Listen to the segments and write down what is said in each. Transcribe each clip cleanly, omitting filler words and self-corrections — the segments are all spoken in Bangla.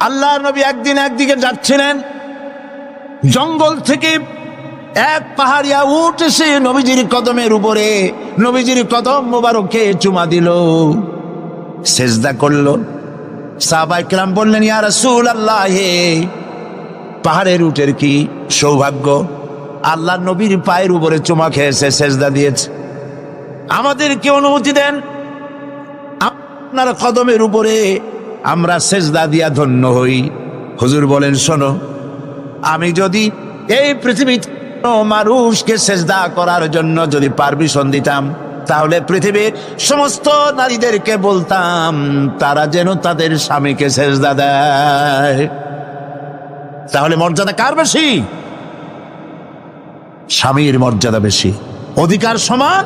আল্লাহ নবী একদিন একদিকে যাচ্ছিলেন, জঙ্গল থেকে এক পাহাড়িয়া উট এসে নবীজির কদমের উপরে নবীজির কদম মোবারকে চুমা দিল, সেজদা করলো। সাহাবায়ে কেরাম বললেন, ইয়া রাসূলুল্লাহ, পাহাড়ের উটের কি সৌভাগ্য, আল্লাহ নবীর পায়ের উপরে চুমা খেয়েছে, সেজদা দিয়েছে, আমাদেরকে অনুমতি দেন, আপনার কদমের উপরে আমরা সেজদা দিয়া ধন্য হই। হুজুর বলেন, শোনো, আমি যদি এই পৃথিবীতে মানুষকে সেজদা করার জন্য যদি পারমিশন দিতাম, তাহলে পৃথিবীর সমস্ত নারীদেরকে বলতাম তারা যেন তাদের স্বামীকে সেজদা দেয়। তাহলে মর্যাদা কার বেশি? স্বামীর মর্যাদা বেশি, অধিকার সমান,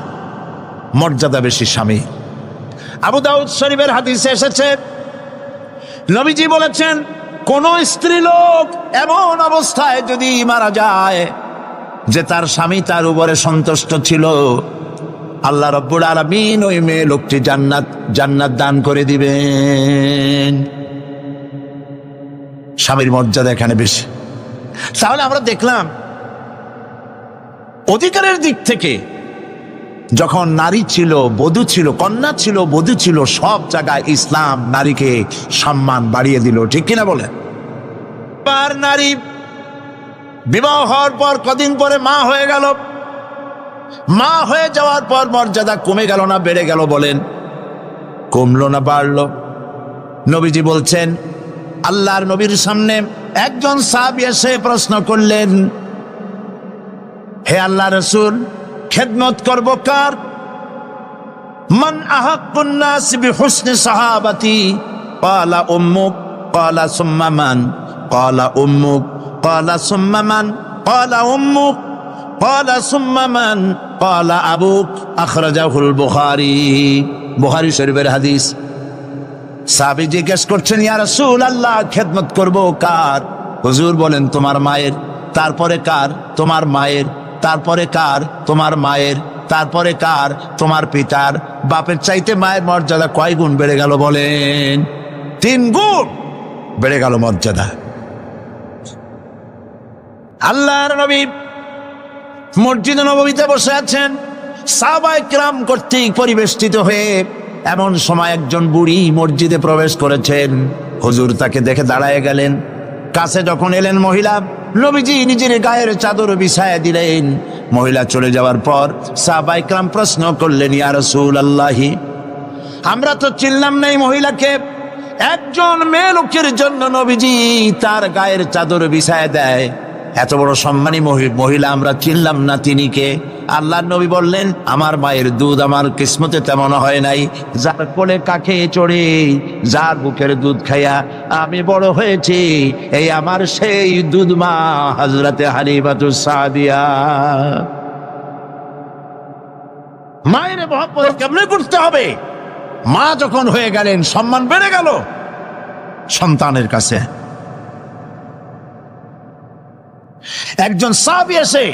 মর্যাদা বেশি স্বামী। আবু দাউদ শরীফের হাদিসে এসেছে, নবীজি বলেছেন, কোন স্ত্রী লোক এমন অবস্থায় যদি মারা যায় যে তার স্বামী তার উপরে সন্তুষ্ট ছিল, আল্লাহ রাব্বুল আলামিন ওই মেয়ে লোকটি জান্নাত দান করে দিবেন। স্বামীর মর্যাদা এখানে বেশি। তাহলে আমরা দেখলাম অধিকারের দিক থেকে যখন নারী ছিল, বধূ ছিল, কন্যা ছিল, বধূ ছিল, সব জায়গায় ইসলাম নারীকে সম্মান বাড়িয়ে দিল, ঠিক কিনা বলেন? আর নারী বিবাহ হওয়ার পর কদিন পরে মা হয়ে গেল, মা হয়ে যাওয়ার পর মর্যাদা কমে গেল না বেড়ে গেল? বলেন, কমলো না বাড়লো? নবীজি বলছেন, আল্লাহর নবীর সামনে একজন সাহাবী এসে প্রশ্ন করলেন, হে আল্লাহ রাসূল, খেদমত করব কার? মান আহাক্কুন নাস বিহুসনি সাহাবাতি? ক্বালা উম্মুক। ক্বালা সুম্মা মান? ক্বালা উম্মুক। ক্বালা সুম্মা মান? ক্বালা উম্মুক। ক্বালা সুম্মা মান? ক্বালা আবুক। আখরাজাহুল বুখারী। বুখারী শরীফের হাদিস। সাহাবী জিজ্ঞেস করছেন, ইয়া রাসূলুল্লাহ, খেদমত করব কার? হুজুর বলেন, তোমার মায়ের। তারপরে কার? তোমার মায়ের। তারপরে কার? তোমার মায়ের। তারপরে কার? তোমার পিতার। বাপের চাইতে মায়ের মর্যাদা কয় গুণ বেড়ে গেল বলেন? 3 গুণ বেড়ে গেল মর্যাদা। আল্লাহর নবী মসজিদে নববীতে বসে আছেন, সাহাবায়ে কেরাম কর্তৃক পরিবেষ্টিত হয়ে। এমন সময় একজন বুড়ি মসজিদে প্রবেশ করেছেন। হুজুর তাকে দেখে দাঁড়ায় গেলেন। কাছে যখন এলেন মহিলা, নবীজি নিজের গায়ের চাদর বিছায়া দিলেন। মহিলা চলে যাওয়ার পর সাহাবায়ে কেরাম প্রশ্ন করলেন, ইয়া রাসূলুল্লাহ, আমরা তো চিনলাম না এই মহিলাকে। একজন মেয়ে লোকের জন্য নবীজি তার গায়ের চাদর বিছায়া দেয়, এত বড় সম্মানী মহিলা আমরা চিনলাম না, তিনি কে? আল্লাহর নবী বললেন, আমার মায়ের দুধ আমার কিসমতে তেমন হয় নাই, যার কোলে কাকে চড়ে, যার বুকের দুধ খাইয়া আমি বড় হয়েছি, এই আমার সেই দুধ মা হযরতে হালিমাতুস সাদিয়া। মায়ের মহব্বত কেমনে করতে হবে? মা যখন হয়ে গেলেন, সম্মান বেড়ে গেল সন্তানের কাছে। একজন সাহাবী এসে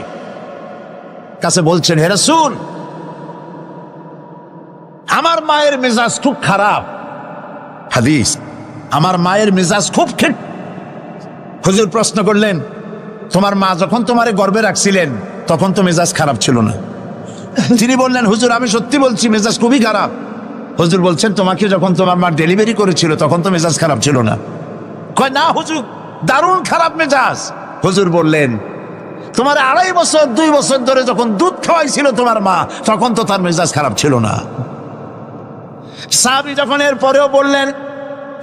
কাছে বলছেন, হে রাসূল, আমার মায়ের মেজাজ খুব খারাপ। হাদিস, আমার মায়ের মেজাজ খুব খারাপ। হুজুর প্রশ্ন করলেন, তোমার মা যখন তোমারে গর্ভে রাখছিলেন তখন তো মেজাজ খারাপ ছিল না? তিনি বললেন, হুজুর আমি সত্যি বলছি, মেজাজ খুবই খারাপ। হুজুর বলছেন, তোমাকে যখন তোমার মা ডেলিভারি করেছিল তখন তো মেজাজ খারাপ ছিল না? কয়, না হুজুর, দারুণ খারাপ মেজাজ। হুজুর বললেন, তোমার 2.5 বছর 2 বছর ধরে যখন দুধ খাওয়াইছিল তোমার মা, তখন তো তার মেজাজ খারাপ ছিল না। সাহাবী যখন এর পরেও বললেন,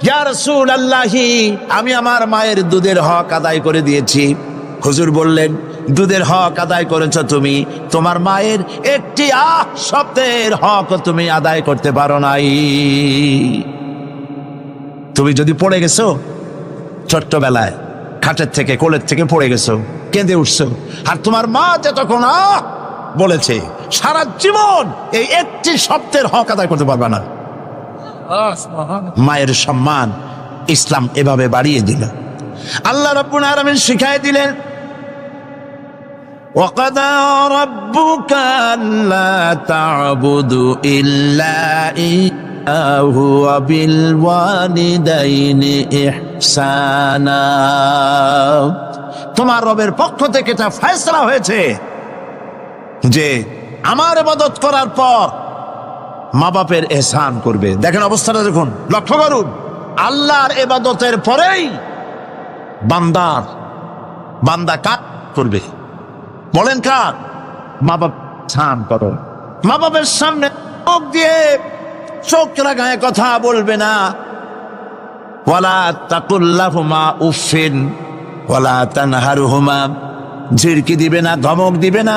ইয়া রাসূলুল্লাহ, আমি আমার মায়ের দুধের হক আদায় করে দিয়েছি। হুজুর বললেন, দুধের হক আদায় করেছো তুমি, তোমার মায়ের একটি শব্দের হক তুমি আদায় করতে পারো নাই। তুমি যদি পড়ে গেছো ছোট্টবেলায়, খাটের থেকে কোলের থেকে পড়ে গেছো, কেঁদে উঠছো, আর তোমার মা যে তখন বলেছে, সারা জীবন এই একটি শব্দের হক আদায় করতে পারবে না। মায়ের সম্মান ইসলাম এভাবে বাড়িয়ে দিল। আল্লাহ রাব্বুল আলামিন শিখায় দিলেন, وَقَضَى رَبُّكَ أَلَّا تَعْبُدُوا إِلَّا إِيَّاهُ ওয়া বিল ওয়ালিদাইনি ইহসানা। তোমার রবের পক্ষ থেকে এটা ফয়সালা হয়েছে যে আমার ইবাদত করার পর মা বাপের ইহসান করবে। দেখেন অবস্থাটা, দেখুন, লক্ষ্য করুন, আল্লাহর ইবাদতের পরেই বান্দা কাজ করবে। বলেন কার? মা বাপ ইহসান করো। মা বাপের সামনে চোখ দিয়ে চোখ রাগায় কথা বলবে না। ওয়ালা তাকুল লাহুমা উফিন ওয়ালা তানহারহুমা, ঝিড়কি দিবে না, ধমক দিবে না।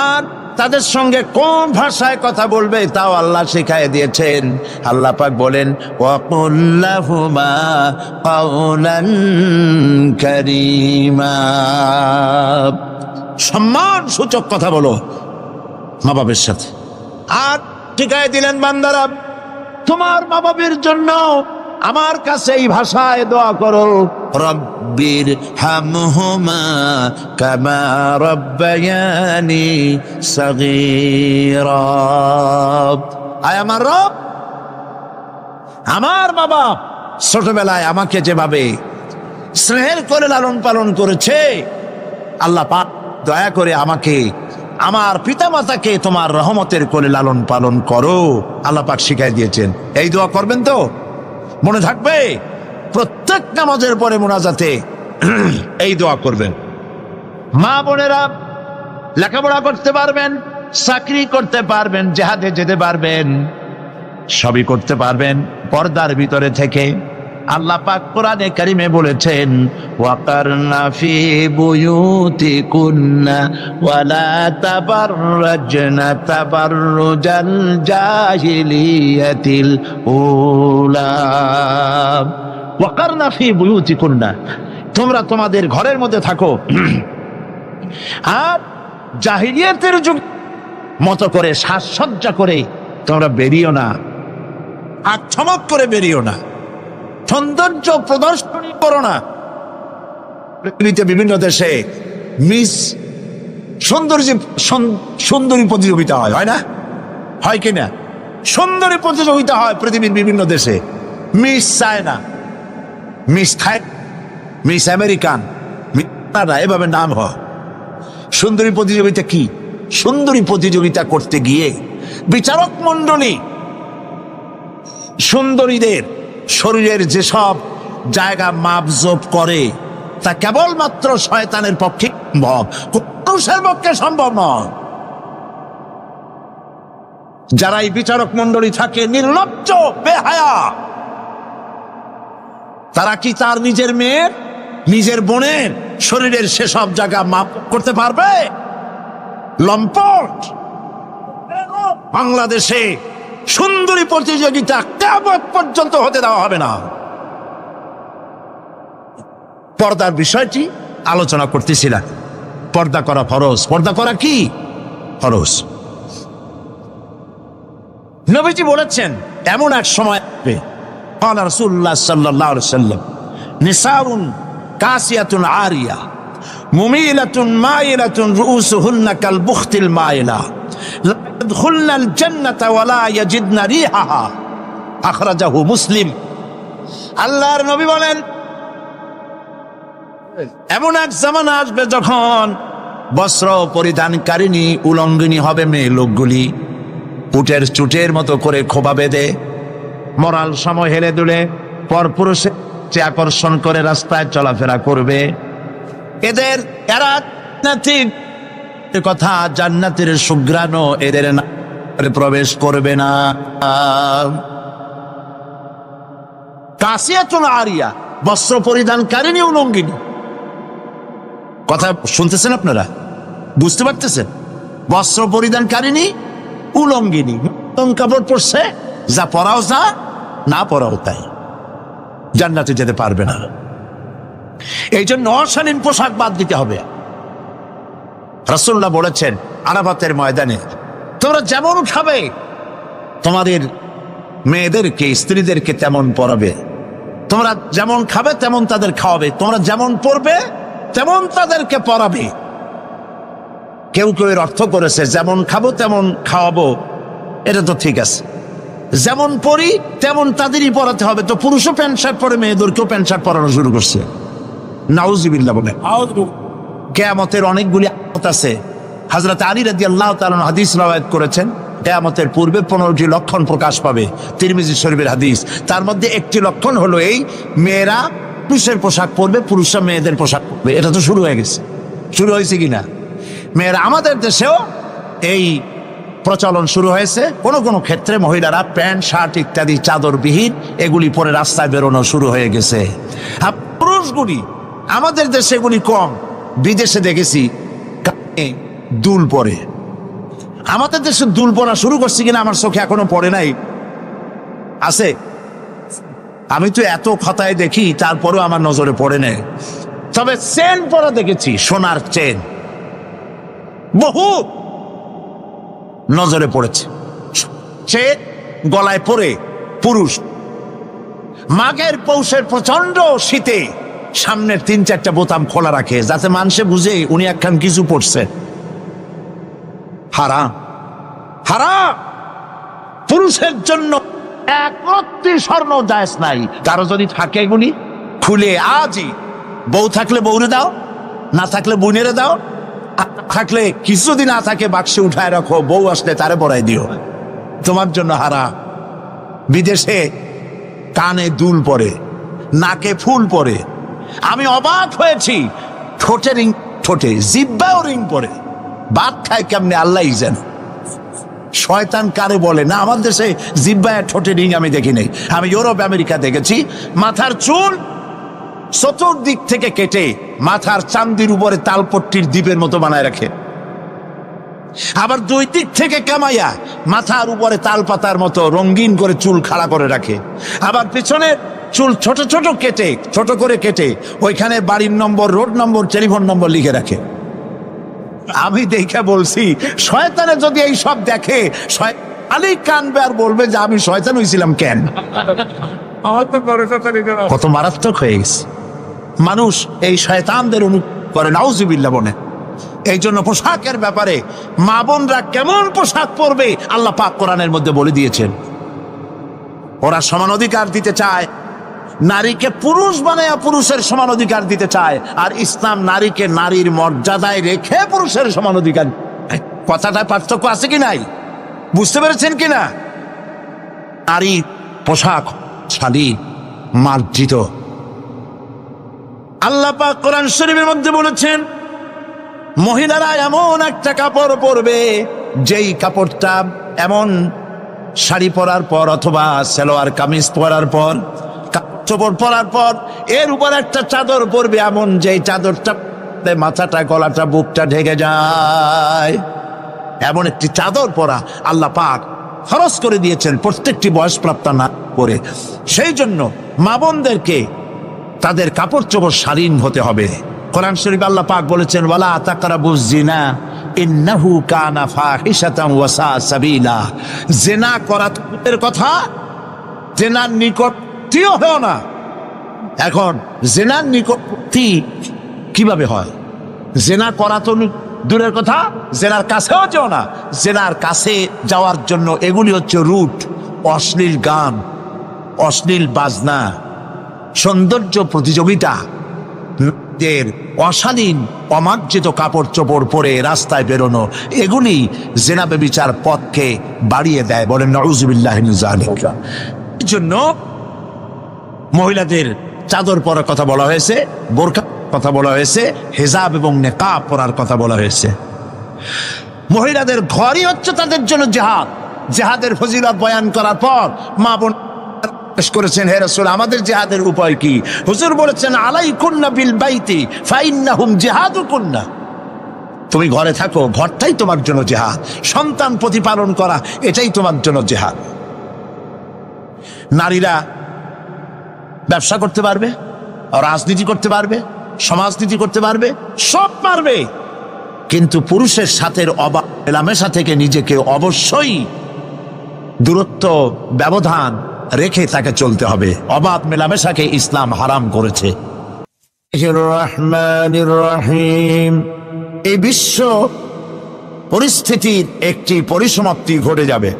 আর তাদের সঙ্গে কোন ভাষায় কথা বলবে তাও আল্লাহ শিখাই দিয়েছেন। আল্লাহ পাক বলেন ওয়াকুল লাহুমা কাওলান কারীমা, সম্মান সূচক কথা বলো মা বাবার সাথে। আর শিখাই দিলেন বান্দারা, তোমার মা বাবার জন্য আমার কাছে এই ভাষায় দোয়া করো, রব্বির হামহুমা কামা রব্বায়ানি সগীরা। আয় আমার রব, আমার বাবা ছোটবেলায় আমাকে যেভাবে স্নেহের করে লালন পালন করেছে, আল্লাহ পাক দয়া করে আমাকে, আমার পিতামাতাকে তোমার রহমতের করে লালন পালন করো। আল্লাহ পাক শিখাই দিয়েছেন। এই দোয়া করবেন তো? মনে থাকবে? প্রত্যেক নামাজের পরে মুনাজাতে এই দোয়া করবেন। মা বোনেরা লেখাপড়া করতে পারবেন, চাকরি করতে পারবেন, জিহাদে যেতে পারবেন, সবই করতে পারবেন পর্দার ভিতরে থেকে। আল্লাহ পাক কোরআনে কারিমে বলেছেন ওয়াকারনা ফি বুয়ুতিকুন্না ওয়ালা তাবাররাজনা তাবাররুজাল জাহিলিয়াতিল উলা। ওয়াকারনা ফি বুয়ুতিকুন্না, তোমরা তোমাদের ঘরের মধ্যে থাকো আর জাহিলিয়াতের যুগ মতো করে সাজসজ্জা করে তোমরা বেরিও না, আর চমক করে বেরিও না, সৌন্দর্য প্রদর্শনী করো না। পৃথিবীতে বিভিন্ন দেশে মিস সুন্দরী প্রতিযোগিতা হয় না? হয় কিনা? সুন্দরী প্রতিযোগিতা হয় পৃথিবীর বিভিন্ন দেশে। মিস চায়না, মিস থাই, মিস আমেরিকান, এভাবে নাম হয়। সুন্দরী প্রতিযোগিতা কি? সুন্দরী প্রতিযোগিতা করতে গিয়ে বিচারক মণ্ডলী সুন্দরীদের শরীরের যেসব জায়গা মাপজোপ করে তা কেবলমাত্র শয়তানের পক্ষে সম্ভব, মানুষের পক্ষে সম্ভব নয়। যারা এই বিচারক মণ্ডলী থাকে নির্লজ্জ বেহায়া, তারা কি তার নিজের মেয়ের, নিজের বোনের শরীরের সেসব জায়গা মাপ করতে পারবে? লম্পট। বাংলাদেশে সুন্দরী প্রতিযোগিতা কিয়ামত পর্যন্ত হতে দেওয়া হবে না। পর্দার বিষয়টি আলোচনা করতেছিলাম। পর্দা করা ফরজ। পর্দা করা কি? ফরজ। নবীজি বলেছেন এমন এক সময় আসবে, ক্বালা রাসূলুল্লাহ সাল্লাল্লাহু আলাইহি ওয়াসাল্লাম, নিসাউন কাসিয়াতুন আরিয়া মুমিলাতুন মাইলাতুন রুউসুহুন্না কাল বুখতিল মাইলা লা ইয়াদখুলনাল জান্নাতা ওয়া লা ইয়াজিদনা রিহাহা, আখরাজাহু মুসলিম। আল্লাহর নবী বলেন এমন এক জামানা আসবে যখন বস্ত্র পরিধানকারিণী উলঙ্গিনী হবে মেয়ে লোকগুলি, উটের চুটের মতো করে খোপা বেঁধে মরাল সময় হেলে দুলে পরপুরুষের চেয়ে আকর্ষণ করে রাস্তায় চলাফেরা করবে। এরা কথা জান্নাতের সুঘ্রাণও এদের প্রবেশ করবে না। কাসিয়াতুন আরিয়া, বস্ত্র পরিধানকারিণী উলঙ্গিনী। কথা শুনতেছেন আপনারা? বুঝতে পারতেছেন? বস্ত্র পরিধানকারিণী উলঙ্গিনী, কাপড় পরছে, যা পরাও যা, না পরাও তাই, জান্নাতে যেতে পারবে না। এই জন্য অশালীন পোশাক বাদ দিতে হবে। রাসূলুল্লাহ বলেছেন আরাফাতের ময়দানে, তোমরা যেমন খাবে তোমাদের মেয়েদেরকে, স্ত্রীদেরকে তেমন পরাবে। তোমরা যেমন খাবে তেমন তাদের খাওয়াবে। তোমরা যেমন পরবে তেমন তাদেরকে পরাবে। কেউ কেউ এর অর্থ করেছে যেমন খাবো তেমন খাওয়াবো। এটা তো ঠিক আছে, যেমন পরি তেমন তাদেরই পরাতে হবে। তো পুরুষও প্যান্ট শার্ট পরে, মেয়েদেরকেও প্যান্ট শার্ট পরানো শুরু করছে। নাউজুবিল্লাহ বলে। কিয়ামতের অনেকগুলি আলামত আছে। হযরত আলী রাদিয়াল্লাহু তাআলা হাদিস রওয়ায়াত করেছেন, কিয়ামতের পূর্বে 15টি লক্ষণ প্রকাশ পাবে, তিরমিজি শরীফের হাদিস। তার মধ্যে একটি লক্ষণ হলো এই, মেয়েরা পুরুষের পোশাক পরবে, পুরুষরা মেয়েদের পোশাক পরবে। এটা তো শুরু হয়ে গেছে, শুরু হয়েছে কিনা? মেয়েরা, আমাদের দেশেও এই প্রচলন শুরু হয়েছে। কোনো কোনো ক্ষেত্রে মহিলারা প্যান্ট শার্ট ইত্যাদি চাদরবিহীন এগুলি পরে রাস্তায় বেরোনো শুরু হয়ে গেছে। আর পুরুষগুলি, আমাদের দেশে এগুলি কম, বিদেশে দেখেছি কানে দুল পরে। আমাদের দেশে দুল পরা শুরু করছে কিনা আমার চোখে এখনো পড়ে নাই। আছে, আমি তো এত খাতায় দেখি, তারপরেও আমার নজরে পড়ে নেই। তবে চেন পরা দেখেছি, সোনার চেন বহু নজরে পড়েছে। সে গলায় পরে পুরুষ মাঘের পৌষের প্রচন্ড শীতে সামনের 3-4টা বোতাম খোলা রাখে, যাতে মানুষে বুঝে উনি একখান কিছু পড়ছে। হারাম, হারাম। পুরুষের জন্য এক রত্তি স্বর্ণ জায়েজ নাই। কারো যদি থাকে এগুলি খুলে আজই, বউ থাকলে বউরে দাও, না থাকলে বোনেরে দাও, থাকলে কিছু যদি না থাকে বাক্সে উঠায় রাখো, বউ আসলে তারে পরাই দিও, তোমার জন্য হারাম। বিদেশে কানে দুল পরে, নাকে ফুল পরে। আমি অবাক হয়েছি, ঠোঁটে রিং, ঠোঁটে জিহ্বাও রিং পরে। ভাত খায় কেমনে আল্লাহই জানে। শয়তান কারে বলে না, আমার দেশে জিহ্বায় ঠোঁটে রিং আমি দেখি নাই। আমি ইউরোপ আমেরিকা দেখেছি, মাথার চুল চতুর্দিক থেকে কেটে মাথার চান্দির উপরে তালপট্টির দ্বীপের মতো বানায় রাখে, আবার 2 দিক থেকে কামাইয়া মাথার উপরে তাল পাতার মতো রঙিন করে চুল খাড়া করে রাখে। আবার পিছনে চুল ছোট ছোট কেটে, ছোট করে কেটে ওইখানে বাড়ির নম্বর, রোড নম্বর, টেলিফোন নম্বর লিখে রাখে। আমি দেখে বলছি, শয়তানে যদি এই সব দেখে আলী কানবে আর বলবে যে আমি শয়তান হয়েছিলাম কেন। কত মারাত্মক হয়ে গেছে মানুষ, এই শয়তানদের করে। নাউজুবিল্লাহ বলে। এই জন্য পোশাকের ব্যাপারে মা বোনরা কেমন পোশাক পরবে আল্লাহ পাক কোরআনের মধ্যে বলে দিয়েছেন। ওরা সমান অধিকার দিতে চায়, নারীকে পুরুষ বানায়া পুরুষের সমান অধিকার দিতে চায়, আর ইসলাম নারীকে নারীর মর্যাদায় রেখে পুরুষের সমান অধিকার। কথাটা পার্থক্য আছে কি নাই, বুঝতে পেরেছেন কিনা? নারী পোশাক শাড়ি মার্জিত। আল্লাহ পাক কোরআন শরীফের মধ্যে বলেছেন, মহিলারা এমন একটা কাপড় পরবে, যেই কাপড়টা এমন শাড়ি পরার পর অথবা সালোয়ার কামিজ পরার পর, কাপড় পরার পর এর উপর একটা চাদর পরবে, এমন যেই চাদরটা মাথাটা, গলাটা, বুকটা ঢেকে যায়। এমন একটি চাদর পরা আল্লাহ পাক ফরজ করে দিয়েছেন প্রত্যেকটি বয়সপ্রাপ্ত না করে। সেই জন্য মা বোনদেরকে তাদের কাপড় চোপড় শালীন হতে হবে। কোরআন শরীফ আল্লাহ পাক বলেছেন, ওয়ালা তাকরাবুজ জিনা ইন্নাহু কানা ফাহিশাতান ওয়া সা সাবিলা। জিনা করার কথা, জিনার নিকটটিও হয় না। এখন জিনার নিকটটি কিভাবে হয়? জিনা করা তো দূরের কথা, জেনার কাছেও যাও না। জেনার কাছে যাওয়ার জন্য এগুলি হচ্ছে রুট, অশ্লীল গান, অশ্লীল বাজনা, সৌন্দর্য প্রতিযোগিতা, অশালীন অমার্জিত কাপড় চোপড় পরে রাস্তায় বেরোনো, এগুলি জেনা ব্যভিচার পথকে বাড়িয়ে দেয়। বলেন নাউযুবিল্লাহি মিন যালিক। এই জন্য মহিলাদের চাদর পরার কথা বলা হয়েছে, বোরকা কথা বলা হয়েছে, হিজাব এবং নিকাব পরার কথা বলা হয়েছে। মহিলাদের ঘরই হচ্ছে তাদের জন্য জিহাদ। জিহাদের ফজিলত বয়ান করার পর মা বোন করেছেন, হে রাসূল আমাদের জিহাদের উপায় কি? হুজুর বলেছেন, আলাইকুন্না বিল বাইতি ফাইন্নাহুম জিহাদুকুন্না। তুমি ঘরে থাকো, ঘরটাই তোমার জন্য জিহাদ। সন্তান প্রতিপালন করা, এটাই তোমার জন্য জিহাদ। নারীরা ব্যবসা করতে পারবে, রাজনীতি করতে পারবে, সমাজনীতি করতে পারবে, সব পারবে, কিন্তু পুরুষের সাথে অবাধ মেলামেশা থেকে নিজেকে অবশ্যই দূরত্ব ব্যবধান রেখে তাকে চলতে হবে। অবাধ মেলামেশাকে ইসলাম হারাম করেছে। রহমানির রহিম। এই বিশ্ব পরিস্থিতির একটি পরিসমাপ্তি ঘটে যাবে।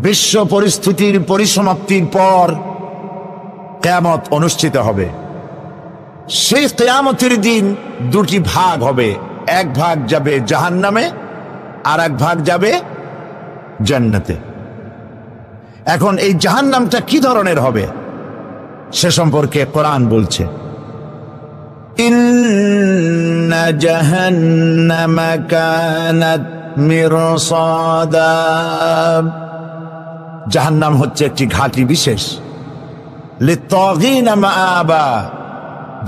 বিশ্ব পরিস্থিতির পরিসমাপ্তির পর কিয়ামত অনুষ্ঠিত হবে। সেই কিয়ামতের দিন দুটি ভাগ হবে, এক ভাগ যাবে জাহান্নামে আর এক ভাগ যাবে জান্নাতে। এখন এই জাহান্নামটা কি ধরনের হবে সে সম্পর্কে কোরআন বলছে, ইন্না জাহান্নামা কানাত মিরসাদা। জাহান্নাম হচ্ছে একটি ঘাঁটি বিশেষ, লিত্তাগীনা মাআবা,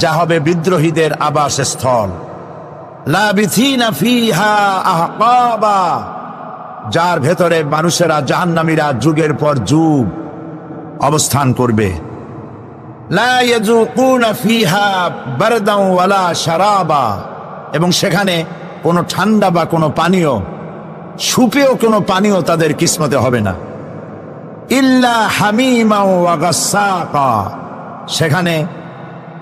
যা হবে বিদ্রোহীদের আবাসস্থল, লাবিথিনা ফিহা আহকাবা, যার ভেতরে মানুষেরা জাহান্নামীরা যুগের পর যুগ অবস্থান করবে। লা ইয়াযুকুনা ফিহা বারদান ওয়ালা শারাবা, এবং সেখানে কোনো ঠান্ডা বা কোনো পানীয়, সুপেয় কোনো পানীয় তাদের কিসমতে হবে না। ইল্লা হামিমা ওয়া গাসসাকা, সেখানে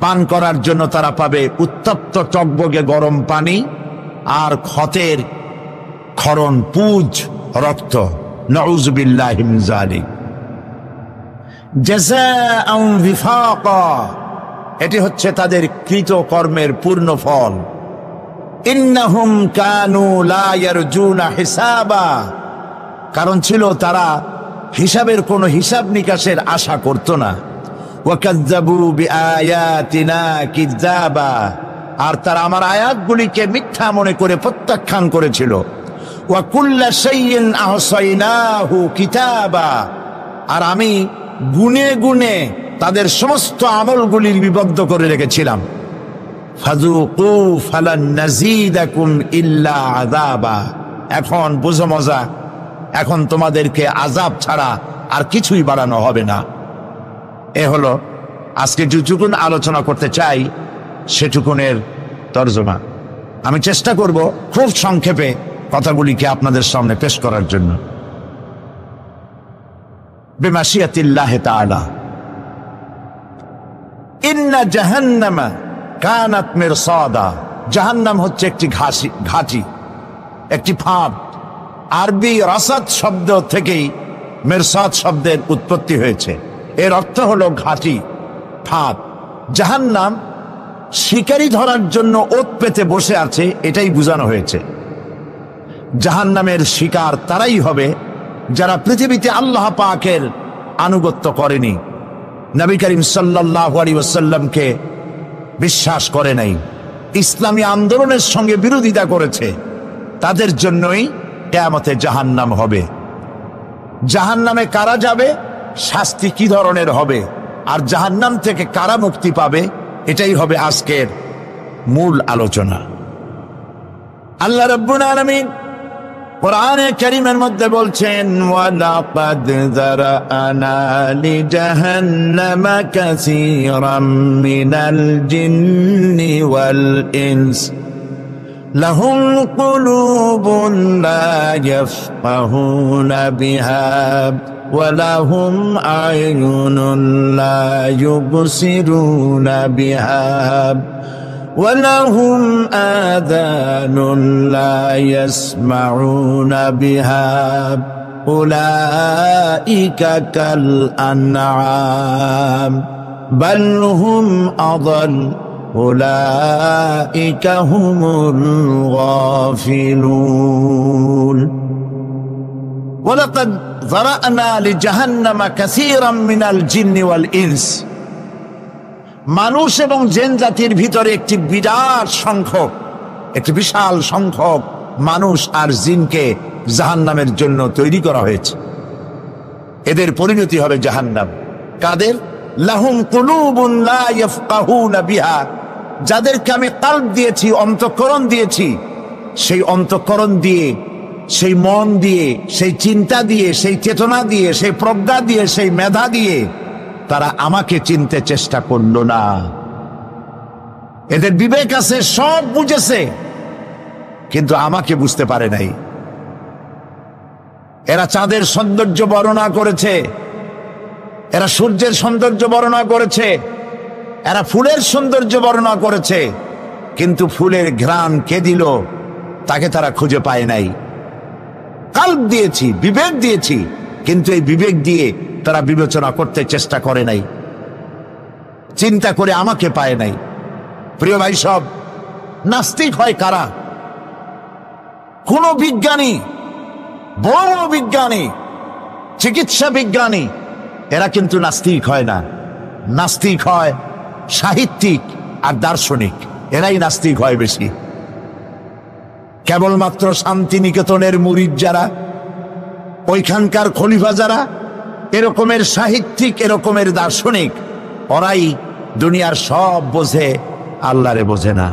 পান করার জন্য তারা পাবে উত্তপ্ত টকবগে গরম পানি আর ক্ষতের ক্ষরণ পুজ রক্ত। নাউযু বিল্লাহি মিন যালিক। জাযাআন ওয়িফাকা, এটি হচ্ছে তাদের কৃত কর্মের পূর্ণ ফল। ইন্নাহুম কানু লা ইয়ারজুনা হিসাবা, কারণ ছিল তারা হিসাবের কোনো হিসাব নিকাশের আশা করত না। ওয়াকাযযাবু বিআয়াতিনা কিযাবা, আর তারা আমার আয়াতগুলিকে মিথ্যা মনে করে প্রত্যাখ্যান করেছিল। ওয়া কুল্লা শাইইন আহসাইনাহু কিতাবা, আর আমি গুনে গুনে তাদের সমস্ত আমলগুলি লিপিবদ্ধ করে রেখেছিলাম। ফাযুকু ফালান নাযীদাকুম ইল্লা আযাবা, এখন বুঝো মজা, এখন তোমাদেরকে আযাব ছাড়া আর কিছুই বাড়ানো হবে না। এ হলো আজকে যেটুকুন আলোচনা করতে চাই সেটুকুনের তরজমা। আমি চেষ্টা করব খুব সংক্ষেপে কথাগুলিকে আপনাদের সামনে পেশ করার জন্য। বিমাশিয়াতিল্লাহি তাআলা। ইন্না জাহান্নামা কানাত মিরসাদা, জাহান্নাম হচ্ছে একটি ঘাঁটি, একটি ফাঁদ। আরবি রাসাদ শব্দ থেকেই মিরসাদ শব্দের উৎপত্তি হয়েছে। এর অর্থ হলো ঘাঁটি, ফাঁদ। জাহান্নাম শিকারি ধরার জন্য ওত পেতে বসে আছে, এটাই বোঝানো হয়েছে। জাহান্নামের শিকার তারাই হবে যারা পৃথিবীতে আল্লাহ পাকের আনুগত্য করেনি, নবী করিম সাল্লাল্লাহু আলাইহি ওয়াসাল্লামকে বিশ্বাস করে নাই, ইসলামী আন্দোলনের সঙ্গে বিরোধিতা করেছে, তাদের জন্যই কিয়ামতে জাহান্নাম হবে। জাহান্নামে কারা যাবে, শাস্তি কি ধরনের হবে, আর জাহান্নাম থেকে কারা মুক্তি পাবে, এটাই হবে আজকের মূল আলোচনা। আল্লাহ রাব্বুল আলামিন কোরআনে কারীমের মধ্যে বলছেন, ওয়ালাকাদ যারানা লিজাহান্নামা কাসীরাম মিনাল জিন্নি ওয়াল ইনস লাহুম কুলুবুন লা ইয়াফকাহুনা বিহা ওয়া লাহুম আ'য়ুনুন লা ইউবসিরুনা বিহা ولهم آذان لا يسمعون بها أولئك كالأنعام بل هم أضل أولئك هم الغافلون ولقد ذرأنا لجهنم كثيرا من الجن والإنس। মানুষ এবং জিন জাতির ভিতরে একটি বিশাল সংখ্যক মানুষ আর জিনকে জাহান্নামের জন্য তৈরি করা হয়েছে। এদের পরিণতি হবে জাহান্নাম। কাদের? লাহুম কুলুবুন লা ইয়াফকাহুনা বিহা, যাদেরকে আমি কলব দিয়েছি, অন্তঃকরণ দিয়েছি, সেই অন্তঃকরণ দিয়ে, সেই মন দিয়ে, সেই চিন্তা দিয়ে, সেই চেতনা দিয়ে, সেই প্রজ্ঞা দিয়ে, সেই মেধা দিয়ে তারা আমাকে চিনতে চেষ্টা করলো না। এদের বিবেক আছে, সব বুঝেছে, কিন্তু আমাকে বুঝতে পারে নাই। এরা চাঁদের সৌন্দর্য বর্ণনা করেছে, এরা সূর্যের সৌন্দর্য বর্ণনা করেছে, এরা ফুলের সৌন্দর্য বর্ণনা করেছে, কিন্তু ফুলের ঘ্রাণ কে দিল তাকে তারা খুঁজে পায় নাই। কলব দিয়েছি, বিবেক দিয়েছি, কিন্তু এই বিবেক দিয়ে তারা বিবেচনা করতে চেষ্টা করে নাই, চিন্তা করে আমাকে পায় নাই। প্রিয় ভাই সব, নাস্তিক হয় কারা? কোন বিজ্ঞানী, বড় বিজ্ঞানী, চিকিৎসা বিজ্ঞানী, এরা কিন্তু নাস্তিক হয় না। নাস্তিক হয় সাহিত্যিক আর দার্শনিক, এরাই নাস্তিক হয় বেশি। কেবলমাত্র শান্তিনিকেতনের মুরিদ যারা, ওইখানকার খলিফা যারা, এরকমের সাহিত্যিক, এরকমের দার্শনিক, ওরাই দুনিয়ার সব বোঝে, আল্লাহরে বোঝে না।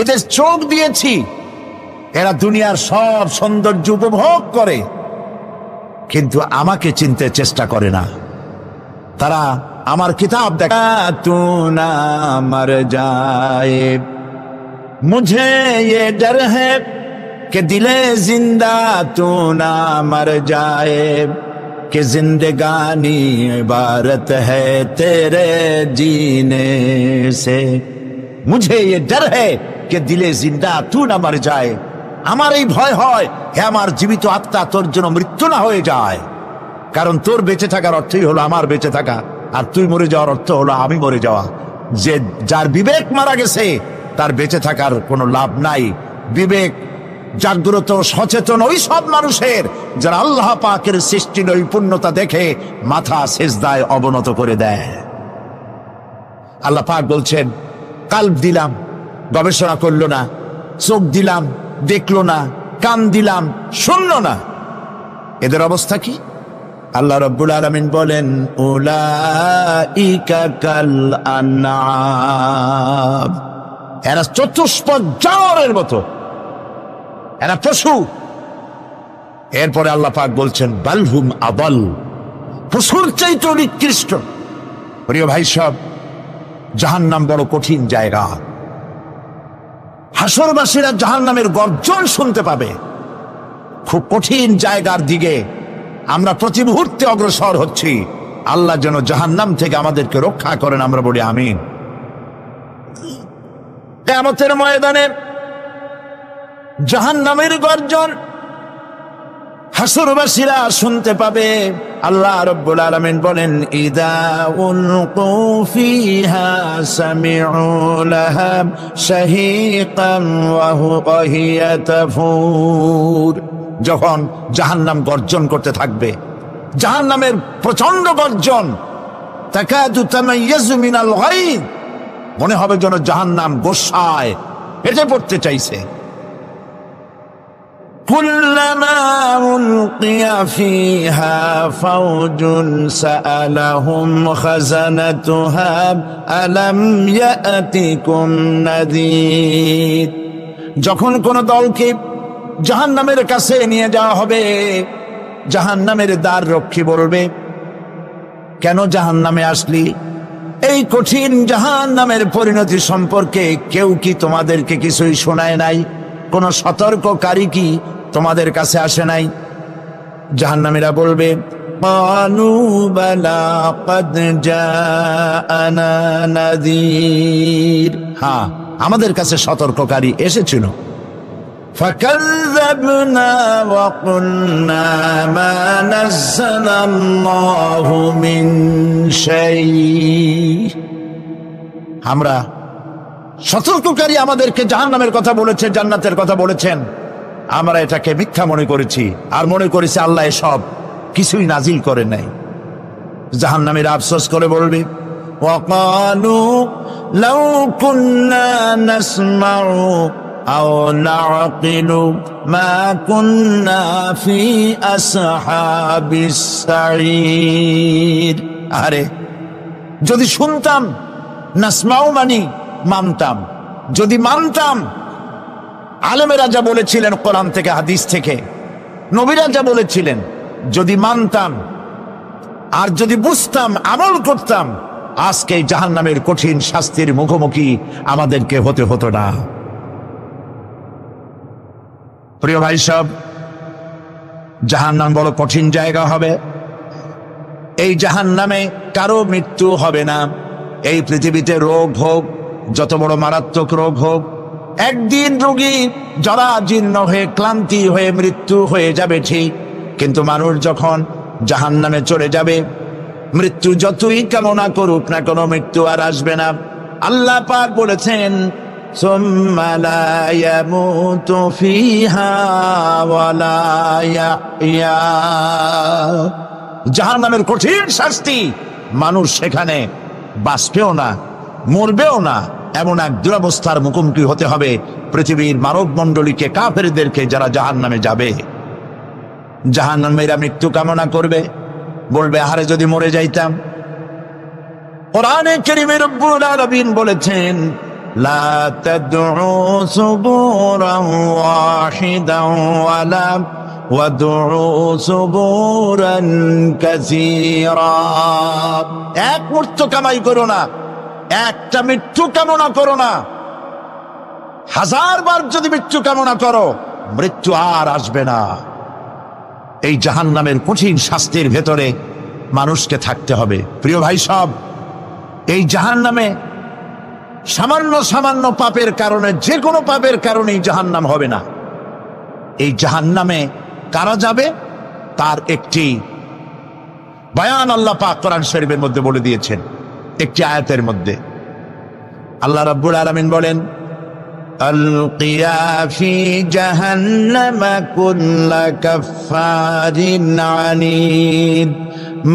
এদের চোখ দিয়েছি, এরা দুনিয়ার সব সৌন্দর্য উপভোগ করে, কিন্তু আমাকে চিনতে চেষ্টা করে না। তারা আমার কিতাব দেখা তু না মর যায়, মুঝে ये डर है कि दिले जिंदा तू ना मर जाए, कि जिंदगानी इबारत है तेरे जीने से, मुझे ये डर है कि दिले जिंदा तू ना मर जाए। আমার এই ভয় হয়, হে আমার জীবিত আত্মা, তোর জন্য মৃত্যু না হয়ে যায়। কারণ তোর বেঁচে থাকার অর্থই হলো আমার বেঁচে থাকা, আর তুই মরে যাওয়ার অর্থ হলো আমি মরে যাওয়া। যে যার বিবেক মারা গেছে তার বেঁচে থাকার কোনো লাভ নাই। বিবেক জাগ্রত সচেতন ওই সব মানুষের যারা আল্লাহ পাকের সৃষ্টি নৈপুণ্যতা দেখে মাথা সেজদায় অবনত করে দেয়। আল্লাহ পাক বলছেন, কাল্ব দিলাম, গবেষণা করলো না, চোখ দিলাম, দেখলো না, কান দিলাম, শুনলো না। এদের অবস্থা কি? আল্লাহ রাব্বুল আলামিন বলেন, উলাইকা কাল আনআম, এরা চতুষ্পদ জানোয়ারের মতো, এরা পশু। এরপরে আল্লাহ পাক বলছেন, বালহুম আদাল, পশুর চাইতে নিকৃষ্ট। প্রিয় ভাই সব, জাহান্নাম বড় কঠিন জায়গা। হাসরবাসীরা জাহান্নামের গর্জন শুনতে পাবে। খুব কঠিন জায়গার দিকে আমরা প্রতি মুহূর্তে অগ্রসর হচ্ছি। আল্লাহ যেন জাহান্নাম থেকে আমাদেরকে রক্ষা করেন, আমরা বলি আমিন। কিয়ামতের ময়দানে জাহান্নামের গর্জন হাসরবাসীরা শুনতে পাবে। আল্লাহ রাব্বুল আলামিন বলেন, ইদা উলকু ফিহা সামিউ লাহা শাহীকান ওয়া হিয়া তাফুর, যখন জাহান্নাম গর্জন করতে থাকবে, জাহান্নামের প্রচন্ড গর্জন, তাকাদু তামাইয়াজু মিনাল গায়দ, মনে হবে যেন জাহান্নাম গোসায় হেঁটে পড়তে চাইছে। কুল্লামা উলকিয়া ফিহা ফাওজুন সাআলাহুম খাযানাতুহা আলাম ইয়াতিকুম নাযীর, যখন কোন দলকে জাহান্নামের কাছে নিয়ে যাওয়া হবে, জাহান্নামের দ্বার রক্ষী বলবে, কেন জাহান্নামে আসলি? এই কঠিন জাহান্নামের পরিণতি সম্পর্কে কেউ কি তোমাদেরকে কিছুই শোনায় নাই? কোন সতর্ককারী কি তোমাদের কাছে আসে নাই? জাহান্নামীরা বলবে, ক্বালু বালা ক্বাদ জাআনা নাযীর, হ্যাঁ আমাদের কাছে সতর্ককারী এসেছিল। ফাকাযযাবনা ওয়া কুলনা মা নাযালাল্লাহু মিন শাই, আমরা সতর্ককারী আমাদেরকে জাহান্নামের কথা বলেছে, জান্নাতের কথা বলেছেন, আমরা এটাকে মিথ্যা মনে করেছি আর মনে করেছি আল্লাহ এসব কিছুই নাজিল করেন নাই। জাহান্নামীরা আফসোস করে বলবে, ওয়াকালু লাউ কুন্না নাসমাউ আও নাআকিলু মা কুন্না ফি আসহাবিস সাঈর, আরে যদি শুনতাম, নাসমাউ মানি মানতাম, যদি মানতাম, আলেমেরা যা বলেছিলেন কোরআন থেকে হাদিস থেকে, নবীরা যা বলেছিলেন, যদি মানতাম আর যদি বুঝতাম, আমল করতাম, আজকে জাহান্নামের কঠিন শাস্তির মুখোমুখি আমাদেরকে হতে হতো না। প্রিয় ভাই সব, জাহান্নাম বড় কঠিন জায়গা হবে। এই জাহান্নামে কারো মৃত্যু হবে না। এই পৃথিবীতে রোগ হোক, যত বড় মারাত্মক রোগ হোক, একদিন রোগী জরাজীর্ণ হয়ে ক্লান্তি হয়ে মৃত্যু হয়ে যাবে ঠিক, কিন্তু মানুষ যখন জাহান্নামে চলে যাবে, মৃত্যু যতই কামনা করুক না কোনো মৃত্যু আর আসবে না। আল্লাহ পাক বলেছেন সুম্মা লা ইয়ামুতু ফিহা ওয়া লা ইয়াহইয়া। জাহান্নামের কঠিন শাস্তি, মানুষ সেখানে বাঁচবেও না, মরবেও না, এমন এক দুরবস্থার মুখোমুখি হতে হবে পৃথিবীর মানব মণ্ডলীকে, কাফেরদেরকে যারা জাহান্নামে যাবে। জাহান্নামীরা মৃত্যু কামনা করবে, বলবে আরে যদি মরে যাইতাম। কোরআনে কারীমে রব্বুল আলামিন বলেছেন লা তাদউ সুবুরান ওয়াহিদান ওয়ালা ওয়াদউ সুবুরান কাসীরা। এক মৃত্যু কামাই করো না, একটা মৃত্যু কামনা করো না। 1000 বার যদি মৃত্যু কামনা করো, মৃত্যু আর আসবে না। এই জাহান্নামের কঠিন শাস্তির ভেতরে মানুষকে থাকতে হবে। প্রিয় ভাই সব, এই জাহান্নামে সামান্য সামান্য পাপের কারণে, যে কোনো পাপের কারণেই জাহান্নাম হবে না। এই জাহান্নামে কারা যাবে তার একটি বয়ান আল্লাহ পাক কোরআন শরীফের মধ্যে বলে দিয়েছেন। একটি আয়াতের মধ্যে আল্লাহ রাব্বুল আলামিন বলেন আলকিয়া ফি জাহান্নামা কুল্লা কাফফারিন আনিদ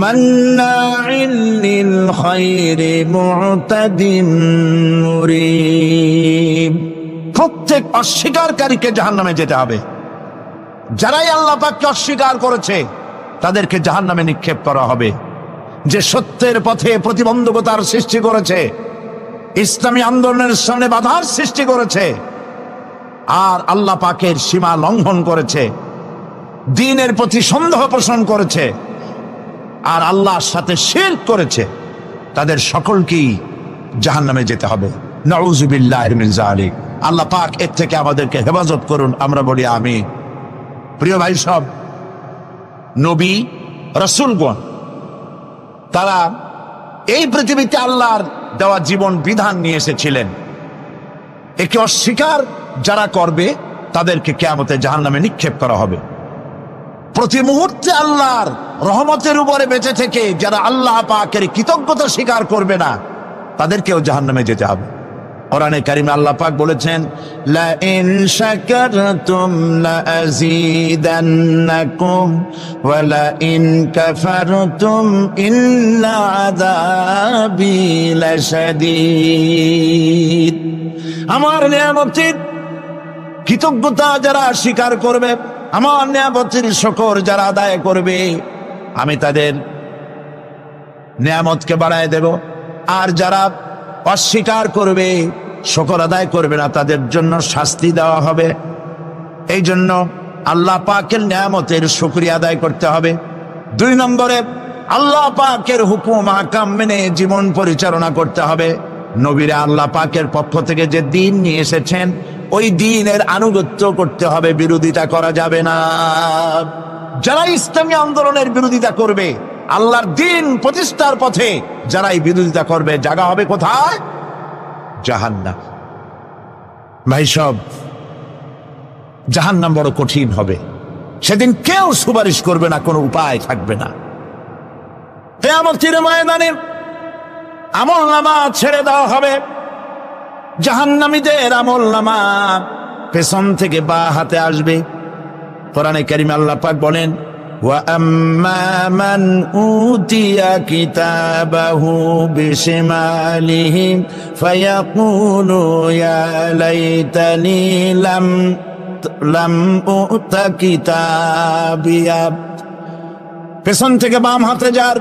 মান্নাইন লিল খায়রি মু'তাদিন মুরিব। প্রত্যেক অস্বীকারীকে জাহান্নামে যেতে হবে। যারাই আল্লাহ পাককে অস্বীকার করেছে তাদেরকে জাহান্নামে নিক্ষেপ করা হবে। যে সত্যের পথে প্রতিবন্ধকতার সৃষ্টি করেছে, ইসলামী আন্দোলনের সামনে বাধার সৃষ্টি করেছে, আর আল্লাহ পাকের সীমা লঙ্ঘন করেছে, দ্বীনের প্রতি সন্দেহ পোষণ করেছে, আর আল্লাহর সাথে শিরক করেছে, তাদের সকলকেই জাহান্নামে যেতে হবে। নাউযুবিল্লাহি মিন যালিক। আল্লাহ পাক এর থেকে আমাদেরকে হেফাজত করুন, আমরা বলি আমিন। প্রিয় ভাই সব, নবী রাসূলগণ তারা এই পৃথিবীতে আল্লাহর দেওয়া জীবন বিধান নিয়ে এসেছিলেন। একে অস্বীকার যারা করবে তাদেরকে কিয়ামতে জাহান্নামে নিক্ষেপ করা হবে। প্রতি মুহূর্তে আল্লাহর রহমতের উপরে বেঁচে থেকে যারা আল্লাহ পাকের কৃতজ্ঞতা স্বীকার করবে না তাদেরকেও জাহান্নামে যেতে হবে। কোরআনে কারিমে আল্লাহ পাক বলেছেন লা ইন শাকারতুম লা আযীদান্নাকুম ওয়া লা ইন কাফারতুম ইন্না আযাবি লাশাদীদ। আমার নিয়ামতের কৃতজ্ঞতা যারা স্বীকার করবে, আমার নিয়ামতের শুকর যারা আদায় করবে, আমি তাদের নিয়ামতকে বাড়ায় দেব। আর যারা অস্বীকার করবে, শুকর আদায় করবে না, তাদের জন্য শাস্তি দেওয়া হবে। এই জন্য আল্লাহ পাকের নিয়ামতের শুকরিয়া আদায় করতে হবে। 2 নম্বরে আল্লাহ পাকের হুকুম আহকাম মেনে জীবন পরিচালনা করতে হবে। নবীরা আল্লাহ পাকের পক্ষ থেকে যে দ্বীন নিয়ে এসেছেন ওই দ্বীনের আনুগত্য করতে হবে, বিরোধিতা করা যাবে না। যারা ইসলামী আন্দোলনের বিরোধিতা করবে, আল্লাহর দ্বীন প্রতিষ্ঠার পথে যারাই বিরোধিতা করবে, জায়গা হবে কোথায়? জাহান্নাম। ভাই সব, জাহান্নাম বড় কঠিন হবে। সেদিন কেউ সুপারিশ করবে না, কোনো উপায় থাকবে না। কিয়ামতের ময়দানে আমলনামা ছেড়ে দেওয়া হবে। জাহান্নামীদের আমলনামা পেছন থেকে বা হাতে আসবে। কোরআনে কারিমে আল্লাহ পাক বলেন ওয়া আম্মা মান উতিয়া কিতাবাহু বিশিমালিহি ফায়াকুলু ইয়া লাইতানি লাম উতা কিতাবিয়া। পেছন থেকে বাম হাতে যার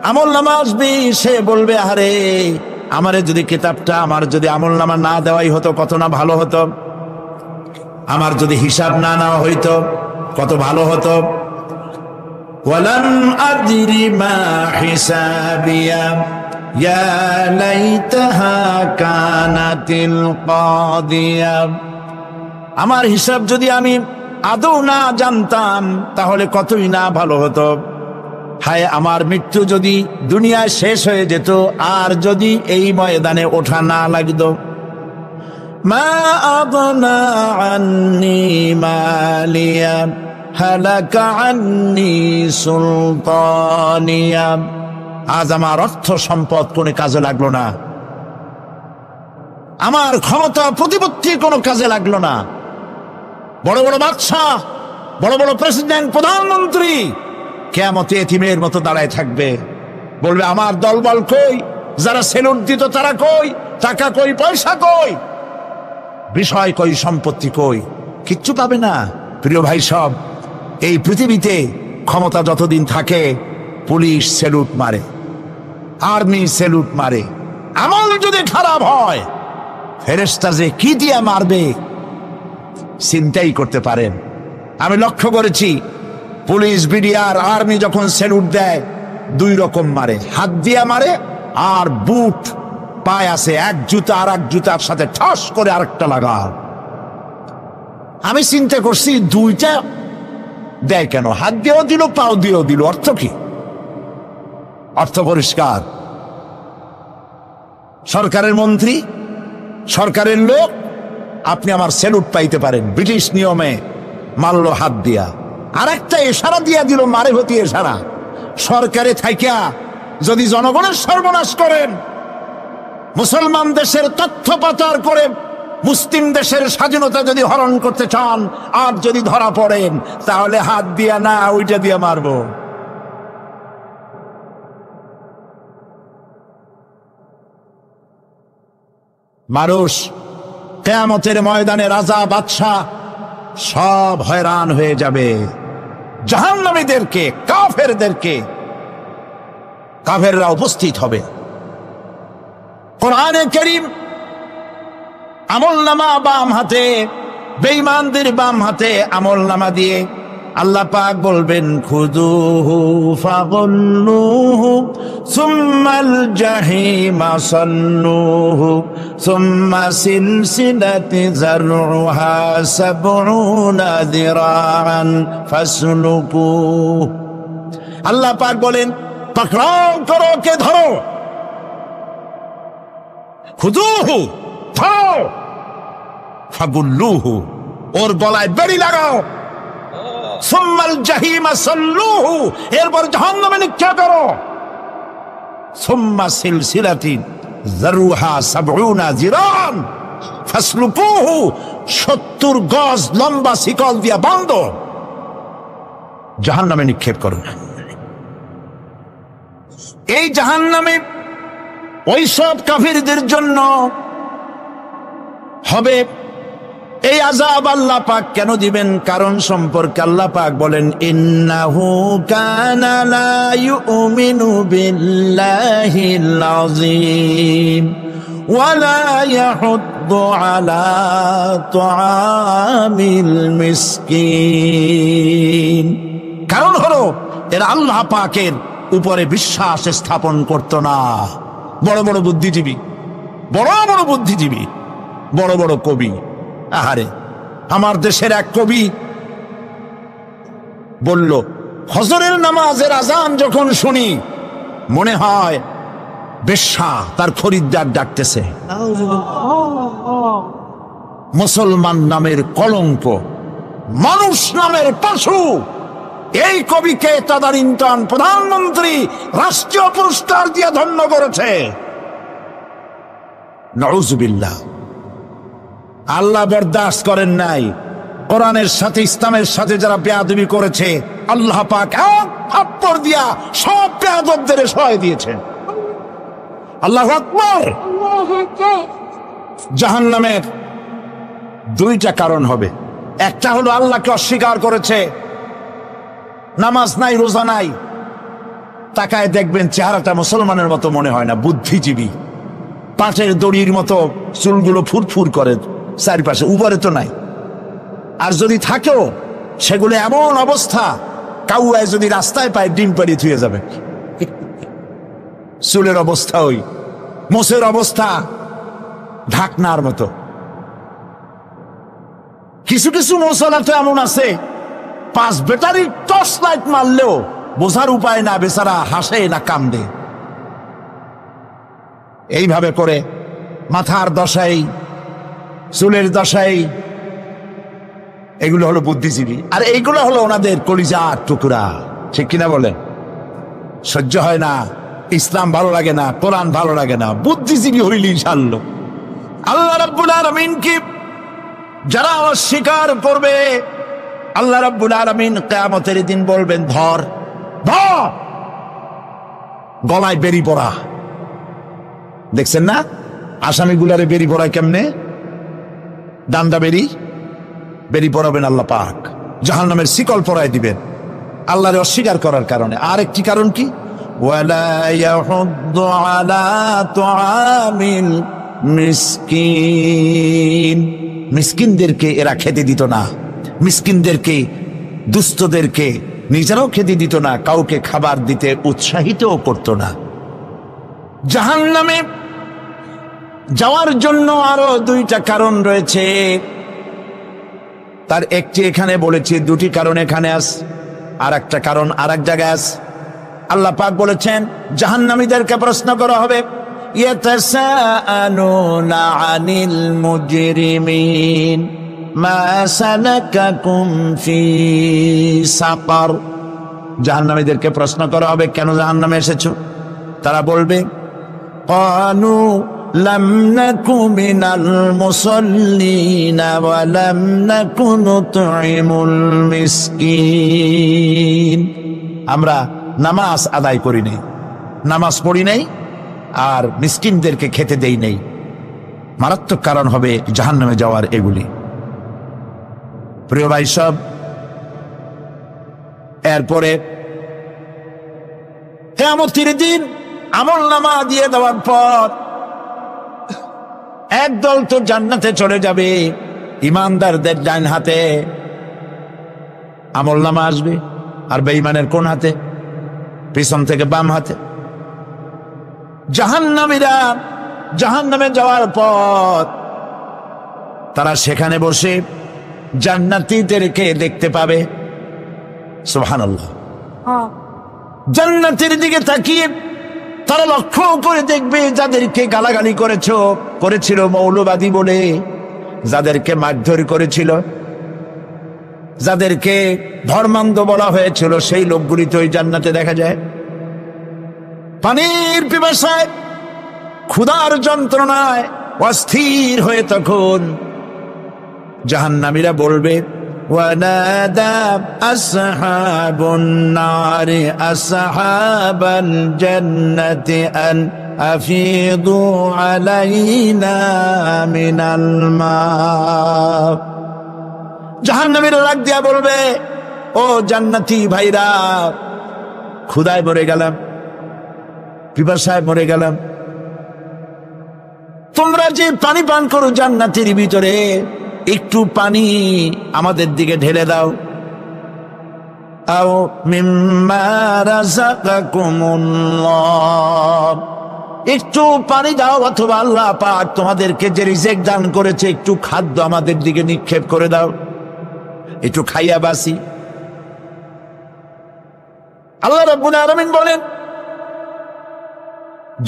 আমলনামা আসবে, সে বলবে আরে আমারে যদি কিতাবটা, আমার যদি আমলনামা না দেওয়াই হতো কত না ভালো হতো, আমার যদি হিসাব না নেওয়া হইতো কত ভালো হতো। ওয়ালাম আদরি মা হিসাবিয়া ইয়া লাইতাহা কানাতিল কাদিয়া। আমার হিসাব যদি আমি আদৌ না জানতাম তাহলে কতই না ভালো হতো। হায় আমার মৃত্যু যদি দুনিয়ায় শেষ হয়ে যেত, আর যদি এই ময়দানে ওঠা না লাগতো। মা আগনা আন্নি মালিয়া হালাকা আন্নী সুলতানিয়া। আজ আমার অর্থ সম্পদ কোনো কাজে লাগলো না, আমার ক্ষমতা প্রতিপত্তি কোনো কাজে লাগলো না। বড় বড় বাদশা, বড় বড় প্রেসিডেন্ট, প্রধানমন্ত্রী কিয়ামতে এতিমের মতো দাঁড়ায় থাকবে, বলবে আমার দলবল কই, যারা সেলুট দিত তারা কই, টাকা কই, পয়সা কই, বিষয় কই, সম্পত্তি কই, কিচ্ছু পাবে না। প্রিয় ভাই সব, এই পৃথিবীতে ক্ষমতা যতদিন থাকে পুলিশ সেলুট মারে, আর্মি সেলুট মারে। আমল যদি খারাপ হয় ফেরেশতা যে কি দিয়ে মারবে চিন্তাই করতে পারেন। আমি লক্ষ্য করেছি পুলিশ, বিডিআর, আর্মি যখন সেলুট দেয় দুই রকম মারে, হাত দিয়া মারে আর বুট পায় আছে, এক জুতা আর এক জুতার সাথে ঠাস করে আরেকটা লাগা। আমি চিন্তা করছি দুইটা দেয় কেন, হাত দিয়েও দিল পাও দিয়েও দিল, অর্থ কি? অর্থ পরিষ্কার। সরকারের মন্ত্রী, সরকারের লোক, আপনি আমার সেলুট পাইতে পারেন, ব্রিটিশ নিয়মে মারল হাত দিয়া, আর একটা ইশারা দিয়া দিল, মারে হতি ইশারা। সরকারে থাইকা যদি জনগণের সর্বনাশ করেন, মুসলমান দেশের তথ্য পাচার করে মুসলিম দেশের স্বাধীনতা যদি হরণ করতে চান, আর যদি ধরা পড়েন তাহলে হাত দিয়া না ওইটা দিয়া মারবো। মানুষ কিয়ামতের ময়দানে রাজা বাদশাহ সব হয়রান হয়ে যাবে। জাহান্নামীদেরকে, কাফেরদেরকে, কাফেররা উপস্থিত হবে। কোরআনে কারীম আমলনামা বাম হাতে, বেঈমানদের বাম হাতে আমলনামা দিয়ে আল্লাহ পাক বলবেন খুযুহু ফাগুল্লুহু সুম্মাল জাহিমা সাল্লুহু সুম্মা সিলসিলাতি যারউহা সাবউনা যিরাআন ফাসলুকু। আল্লাহ পাক বলেন পাকড়াও করো, কে ধরো, খুযুহু ধরো, ফাগুল্লুহু ওর গলায় বেড়ি লাগাও, সুম্মাল জাহিমা সাল্লুহু এরপর জাহান্নামে নিক্ষেপ করো, সুম্মা সিলসিলাতিন যারউহা সাবউনা যিরান ফাসলুকুহু 70 গজ লম্বা শিকল দিয়া বাঁধো, জাহান্নামে নিক্ষেপ করো। এই জাহান্নামে ওই সব কাফিরদের জন্য হবে এই আযাব। আল্লাহ পাক কেন দিবেন কারণ সম্পর্কে আল্লাহ পাক বলেন ইন্নাহু কানা লা ইউমিনু বিল্লাহিল আযীম ওয়া লা ইয়াহুদ্দু আলা তুআমিল মিসকিন। কারণ হলো এরা আল্লাহ পাকের উপরে বিশ্বাস স্থাপন করত না। বড় বড় বুদ্ধিজীবী, বড় বড় বুদ্ধিজীবী, বড় বড় কবি। আহারে, আমার দেশের এক কবি বলল ফজরের নামাজের আজান যখন শুনি মনে হয় বেশ্যা তার খরিদ্দার ডাকতেছে। মুসলমান নামের কলঙ্ক, মানুষ নামের পশু। এই কবিকে তাদারিন্তন প্রধানমন্ত্রী রাষ্ট্রীয় পুরস্কার দিয়ে ধন্য করেছে। নাউযুবিল্লাহ। আল্লাহ বরদাস্ত করেন নাই। কোরআনের সাথে ইসলামের সাথে যারা বেয়াদবি করেছে আল্লাহ পাক এক থাপ্পড় দিয়া সব বেয়াদবদের সহায় দিয়েছেন। আল্লাহু আকবার। জাহান্নামের দুইটা কারণ হবে। একটা হলো আল্লাহকে অস্বীকার করেছে, নামাজ নাই, রোজা নাই, তাকায় দেখবেন চেহারাটা মুসলমানের মতো মনে হয় না, বুদ্ধিজীবী, পাটের দড়ির মতো চুলগুলো ফুরফুর করে চারিপাশে, উপরে তো নাই। আর যদি থাকেও সেগুলো এমন অবস্থা কাউয়ায় যদি রাস্তায় পায় ডিম পাড়ি ধুয়ে যাবে। চুলের অবস্থা ওই, মোষের অবস্থা ঢাকনার মতো। কিছু কিছু মশলা তো এমন আছে 5 ব্যাটারির টর্চ লাইট মারলেও বোঝার উপায় না, বেচারা হাসে না কান্দে। এইভাবে করে মাথার দশাই, চুলের দশাই, এগুলো হলো বুদ্ধিজীবী, আর এইগুলো হলো ওনাদের কলিজার টুকরা। ঠিক কিনা বলেন? সহ্য হয় না, ইসলাম ভালো লাগে না, কোরআন ভালো লাগে না, বুদ্ধিজীবী হইলি ইনশাআল্লাহ। আল্লাহ রাব্বুল আলামিনকে যারা অস্বীকার করবে, আল্লাহ রাব্বুল আলামিন কিয়ামতের দিন বলবেন, ধর ধর, গলায় বেরি পড়া। দেখছেন না আসামিগুলারে বেরি পড়ায় কেমনে? ডান্ডা বেরি পড়াবেন আল্লাহ পাক, জাহান্নামের শিকল পরায় দিবেন আল্লাহরে অস্বীকার করার কারণে। আর একটি কারণ কি? ওয়ালা ইয়াহুদ্দু আলা তুআমিল মিসকিন, মিসকিনদেরকে এরা খেতে দিত না, মিসকিনদেরকে, দুস্থদেরকে নিজেরাও খেতে দিত না, কাউকে খাবার দিতে উৎসাহিতও করত না। জাহান্নামে যাওয়ার জন্য আরো দুইটা কারণ রয়েছে, তার একটি এখানে বলেছি, দুটি কারণ এখানে আছে, আর একটা কারণ আর এক জায়গায় আছে। আল্লাহ পাক বলেছেন জাহান্নামীদেরকে প্রশ্ন করা হবে, ইয়াতাসাআলুনা আনিল মুজরিমিন মা সালাকাকুম ফি সাকার। জাহান্নামীদেরকে প্রশ্ন করা হবে, কেন জাহান্নামে এসেছো? তারা বলবে, ক্বালু লাম নাকু মিনাল মুসাল্লিনা ওয়া লাম নাকু নুতঈমুল মিসকিন। আমরা নামাজ আদায় করি নাই, নামাজ পড়ি নাই, আর মিসকিনদেরকে খেতে দেই নাই। মারাত্মক কারণ হবে জাহান্নামে যাওয়ার এগুলি। প্রিয় ভাই সব, এরপরে কিয়ামতের দিন আমলনামা দিয়ে দেওয়ার পর একদল তো জান্নাতে চলে যাবে, ইমানদারদের ডান হাতে আমলনামা আসবে, আর বেঈমানের কোন হাতে? পিছন থেকে বাম হাতে। জাহান্নামীরা জাহান্নামে যাওয়ার পর তারা সেখানে বসে জান্নাতীদেরকে দেখতে পাবে। সুবহানাল্লাহ। জান্নাতের দিকে তাকিয়ে তারা লক্ষ্য করে দেখবে যাদেরকে গালাগালি করেছিল মৌলবাদী বলে, যাদেরকে মারধর করেছিল, যাদেরকে ধর্মান্ধ বলা হয়েছিল, সেই লোকগুলি তো ওই জান্নাতে দেখা যায়। পানির পিপাসায়, ক্ষুধার যন্ত্রণায় অস্থির হয়ে তখন জাহান্নামীরা বলবে, ওয়ানাদা আসহাবুন নারি আসহাবাল জান্নাতি আন আফিদু আলাইনা মিনাল মা। জাহান্নামীরা ডাক দিয়া বলবে, ও জান্নাতি ভাইরা, ক্ষুধায় মরে গেলাম, পিপাসায় মরে গেলাম, তোমরা যে পানি পান করো জান্নাতের ভিতরে, একটু পানি আমাদের দিকে ঢেলে দাও। আও মিম্মা রাযাকাকুমুল্লাহ, একটু পানি দাও, অথবা আল্লাহ পাক তোমাদেরকে যে রিজিক দান করেছে একটু খাদ্য আমাদের দিকে নিক্ষেপ করে দাও, একটু খাইয়া বাসি। আল্লাহ রাব্বুল আলামিন বলেন,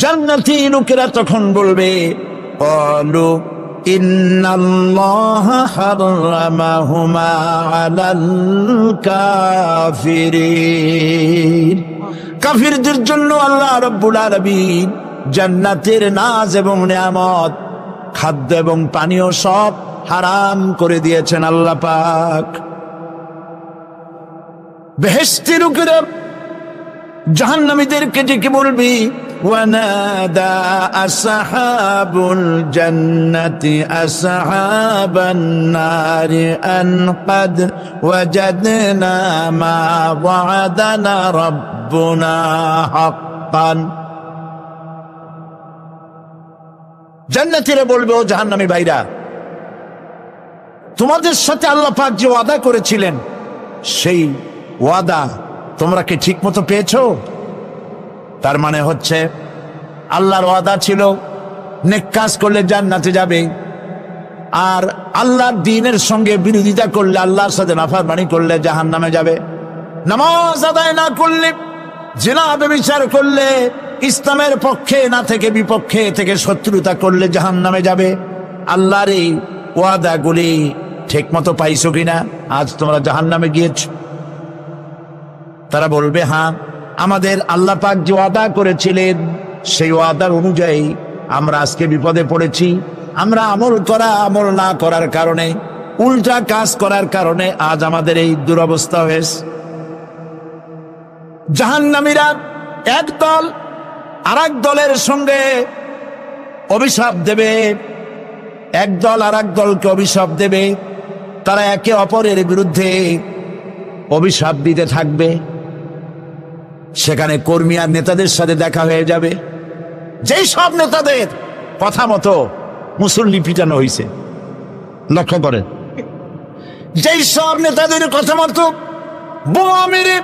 জান্নাতি লোকেরা তখন বলবে, ক্বালু ইন্নাল্লাহা হারামাহুমা আলাল কাফিরিন। কাফিরদের জন্য আল্লাহ রাব্বুল আলামিন জান্নাতের নাজ এবং নিয়ামত, খাদ্য এবং পানীয় সব হারাম করে দিয়েছেন আল্লাহ পাক। বেহেশতি লোকেরা জাহান্নামীদেরকে ডেকে বলবি, ওয়ানাদা আসহাবুল জান্নাতি আসহাবান নারি আন ক্বাদ ওয়াজাদনা মা ওয়া'আদানা রাব্বুনা হাক্কান। জান্নাতীরা বলবে, ও জাহান্নামী ভাইরা, তোমাদের সাথে আল্লাহ পাক যে ওয়াদা করেছিলেন, সেই ওয়াদা তোমরা কি ঠিক মতো পেয়েছো? তার মানে হচ্ছে আল্লাহর ওয়াদা ছিল নেক কাজ করলে জান্নাতে যাবে, আর আল্লাহর দ্বীনের সঙ্গে বিরোধিতা করলে, আল্লাহর সাথে নাফরমানি করলে জাহান্নামে যাবে। নামাজ আদায় না করলে, জিনা ব্যভিচার করলে, ইসলামের পক্ষে না থেকে বিপক্ষে থেকে শত্রুতা করলে জাহান্নামে যাবে। আল্লাহর এই ওয়াদাগুলি ঠিক মতো পাইছো কিনা? আজ তোমরা জাহান্নামে গিয়েছ। তারা বলবে, হ্যাঁ, আমাদের আল্লাহ পাক যে ওয়াদা করেছিলেন সেই ওয়াদার অনুযায়ী আমরা আজকে বিপদে পড়েছি। আমরা আমল না করার কারণে, উল্টা কাজ করার কারণে আজ আমাদের এই দুরবস্থা হয়েছে। জাহান্নামীরা এক দল আরেক দলের সঙ্গে অভিশাপ দেবে, এক দল আরেক দলকে অভিশাপ দেবে। তারা একে অপরের বিরুদ্ধে অভিশাপ দিতে থাকবে। সেখানে কর্মী আর নেতাদের সাথে দেখা হয়ে যাবে। যেই সব নেতাদের কথা মতো মুসল্লি পিটানো হয়েছে, লক্ষ্য করেন, যেই সব নেতাদের কথা মতো বোমা মেরে,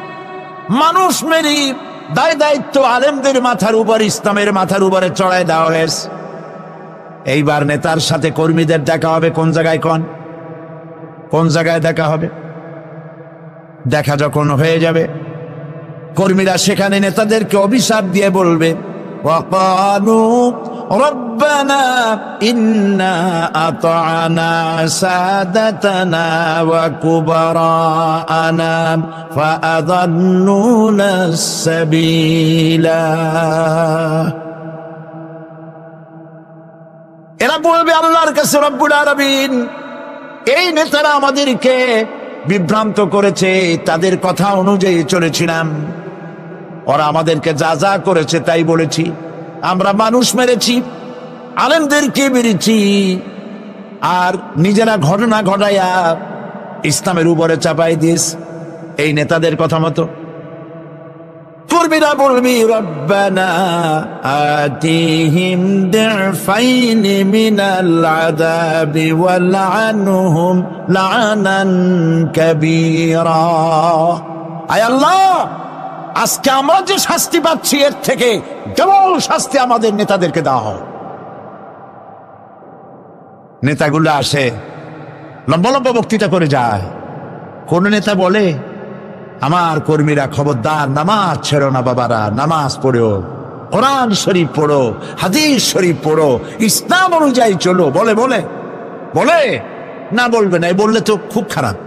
মানুষ মেরে, দায় দায়িত্ব আলেমদের মাথার উপর, ইসলামের মাথার উপরে চড়ায় দেওয়া হয়েছে। এইবার নেতার সাথে কর্মীদের দেখা হবে কোন জায়গায়? কোন জায়গায় দেখা হবে? দেখা যখন হয়ে যাবে, কর্মীরা সেখানে নেতাদেরকে অভিশাপ দিয়ে বলবে, ওয়াকালু রব্বানা ইন্না আতা'না সাদাতানা ওয়া কুবারা'না ফাআযাল্লুনা সাবিলা। এরা বলবে আল্লাহর কাছে, রব্বুল আলামিন, এই নেতারা আমাদেরকে বিভ্রান্ত করেছে, তাদের কথা অনুযায়ী চলেছিলাম, ওরা আমাদেরকে যা যা করেছে তাই বলেছি। আমরা মানুষ মেরেছি, আলেমদেরকে মেরেছি, আর নিজেরা ঘটনা ঘটাইয়া ইসলামের উপরে চাপাই দিয়েছে এই নেতাদের কথা মতো। কর্মীরা বলবি, রব্বানা আতিহিম দিফাইনি মিনাল আযাবি ওয়ালআনহুম লা'নান কাবীরা। আয় আল্লাহ, আজকে আমরা যে শাস্তি পাচ্ছি এর থেকে ডবল শাস্তি আমাদের নেতাদেরকে দেওয়া হয়। নেতাগুলো আসে, লম্বা লম্বা বক্তৃতা করে যায়। কোন নেতা বলে, আমার কর্মীরা খবরদার, নামাজ ছেড়ো না বাবারা, নামাজ পড়ো, কোরআন শরীফ পড়ো, হাদিস শরীফ পড়ো, ইসলাম অনুযায়ী চলো। বলে বলে বলে না, বলবে না, বললে তো খুব খারাপ,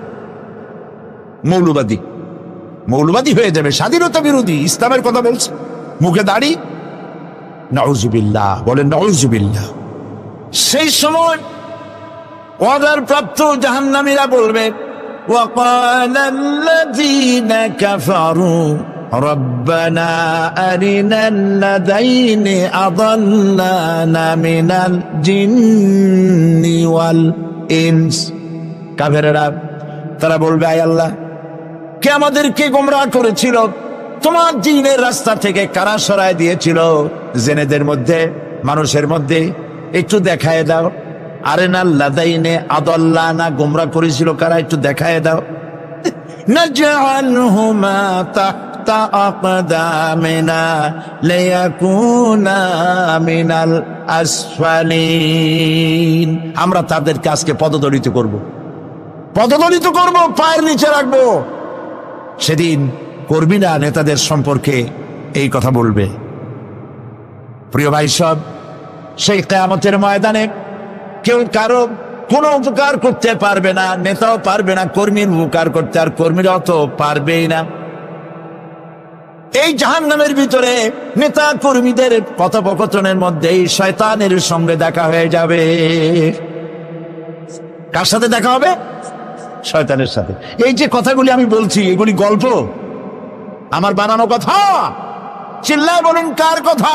মৌলবাদী হয়ে যাবে, স্বাধীনতা বিরোধী, ইসলামের কথা বলছে, মুখে দাড়ি। নাউজুবিল্লাহ, বলেন নাউজুবিল্লাহ। সেই সময় ওয়াদার প্রাপ্ত জাহান্নামীরা বলবে, ওয়াকালা আল্লাযীনা কাফারু রব্বানা আরিনাল্লাযাইনি আযাল্লানা মিনাল জিন্নি ওয়াল ইনস। কাফেররা তারা বলবে, আয় আল্লাহ, কে আমাদেরকে গোমরাহ করেছিল, তোমার দ্বীনের রাস্তা থেকে কারা সরায় দিয়েছিল, জেনেদের মধ্যে, মানুষের মধ্যে একটু দেখায় দাও। আরিনাল্লাযাইনি আযাল্লানা, গোমরাহ করেছিল কারা, একটু দেখায় দাও। নাজআলহুমা তাহতা আকদামিনা লিয়াকুনা মিনাল আসফালিন। আমরা তাদেরকে আজকে পদদলিত করব, পায়ের নিচে রাখবো। সেদিন কর্মীরা নেতাদের সম্পর্কে এই কথা বলবে। প্রিয় ভাই সব, সেই কিয়ামতের ময়দানে কেউ কারো কোনো উপকার করতে পারবে না, নেতাও পারবে না কর্মীর উপকার করতে, আর কর্মীরাও তো পারবেই না। এই জাহান্নামের ভিতরে নেতা কর্মীদের কথোপকথনের মধ্যেই শয়তানের সঙ্গে দেখা হয়ে যাবে। কার সাথে দেখা হবে? শয়তানের সাথে। এই যে কথাগুলি আমি বলছি, এগুলি গল্প, আমার বানানো কথা? চিল্লায় বলুন, কার কথা?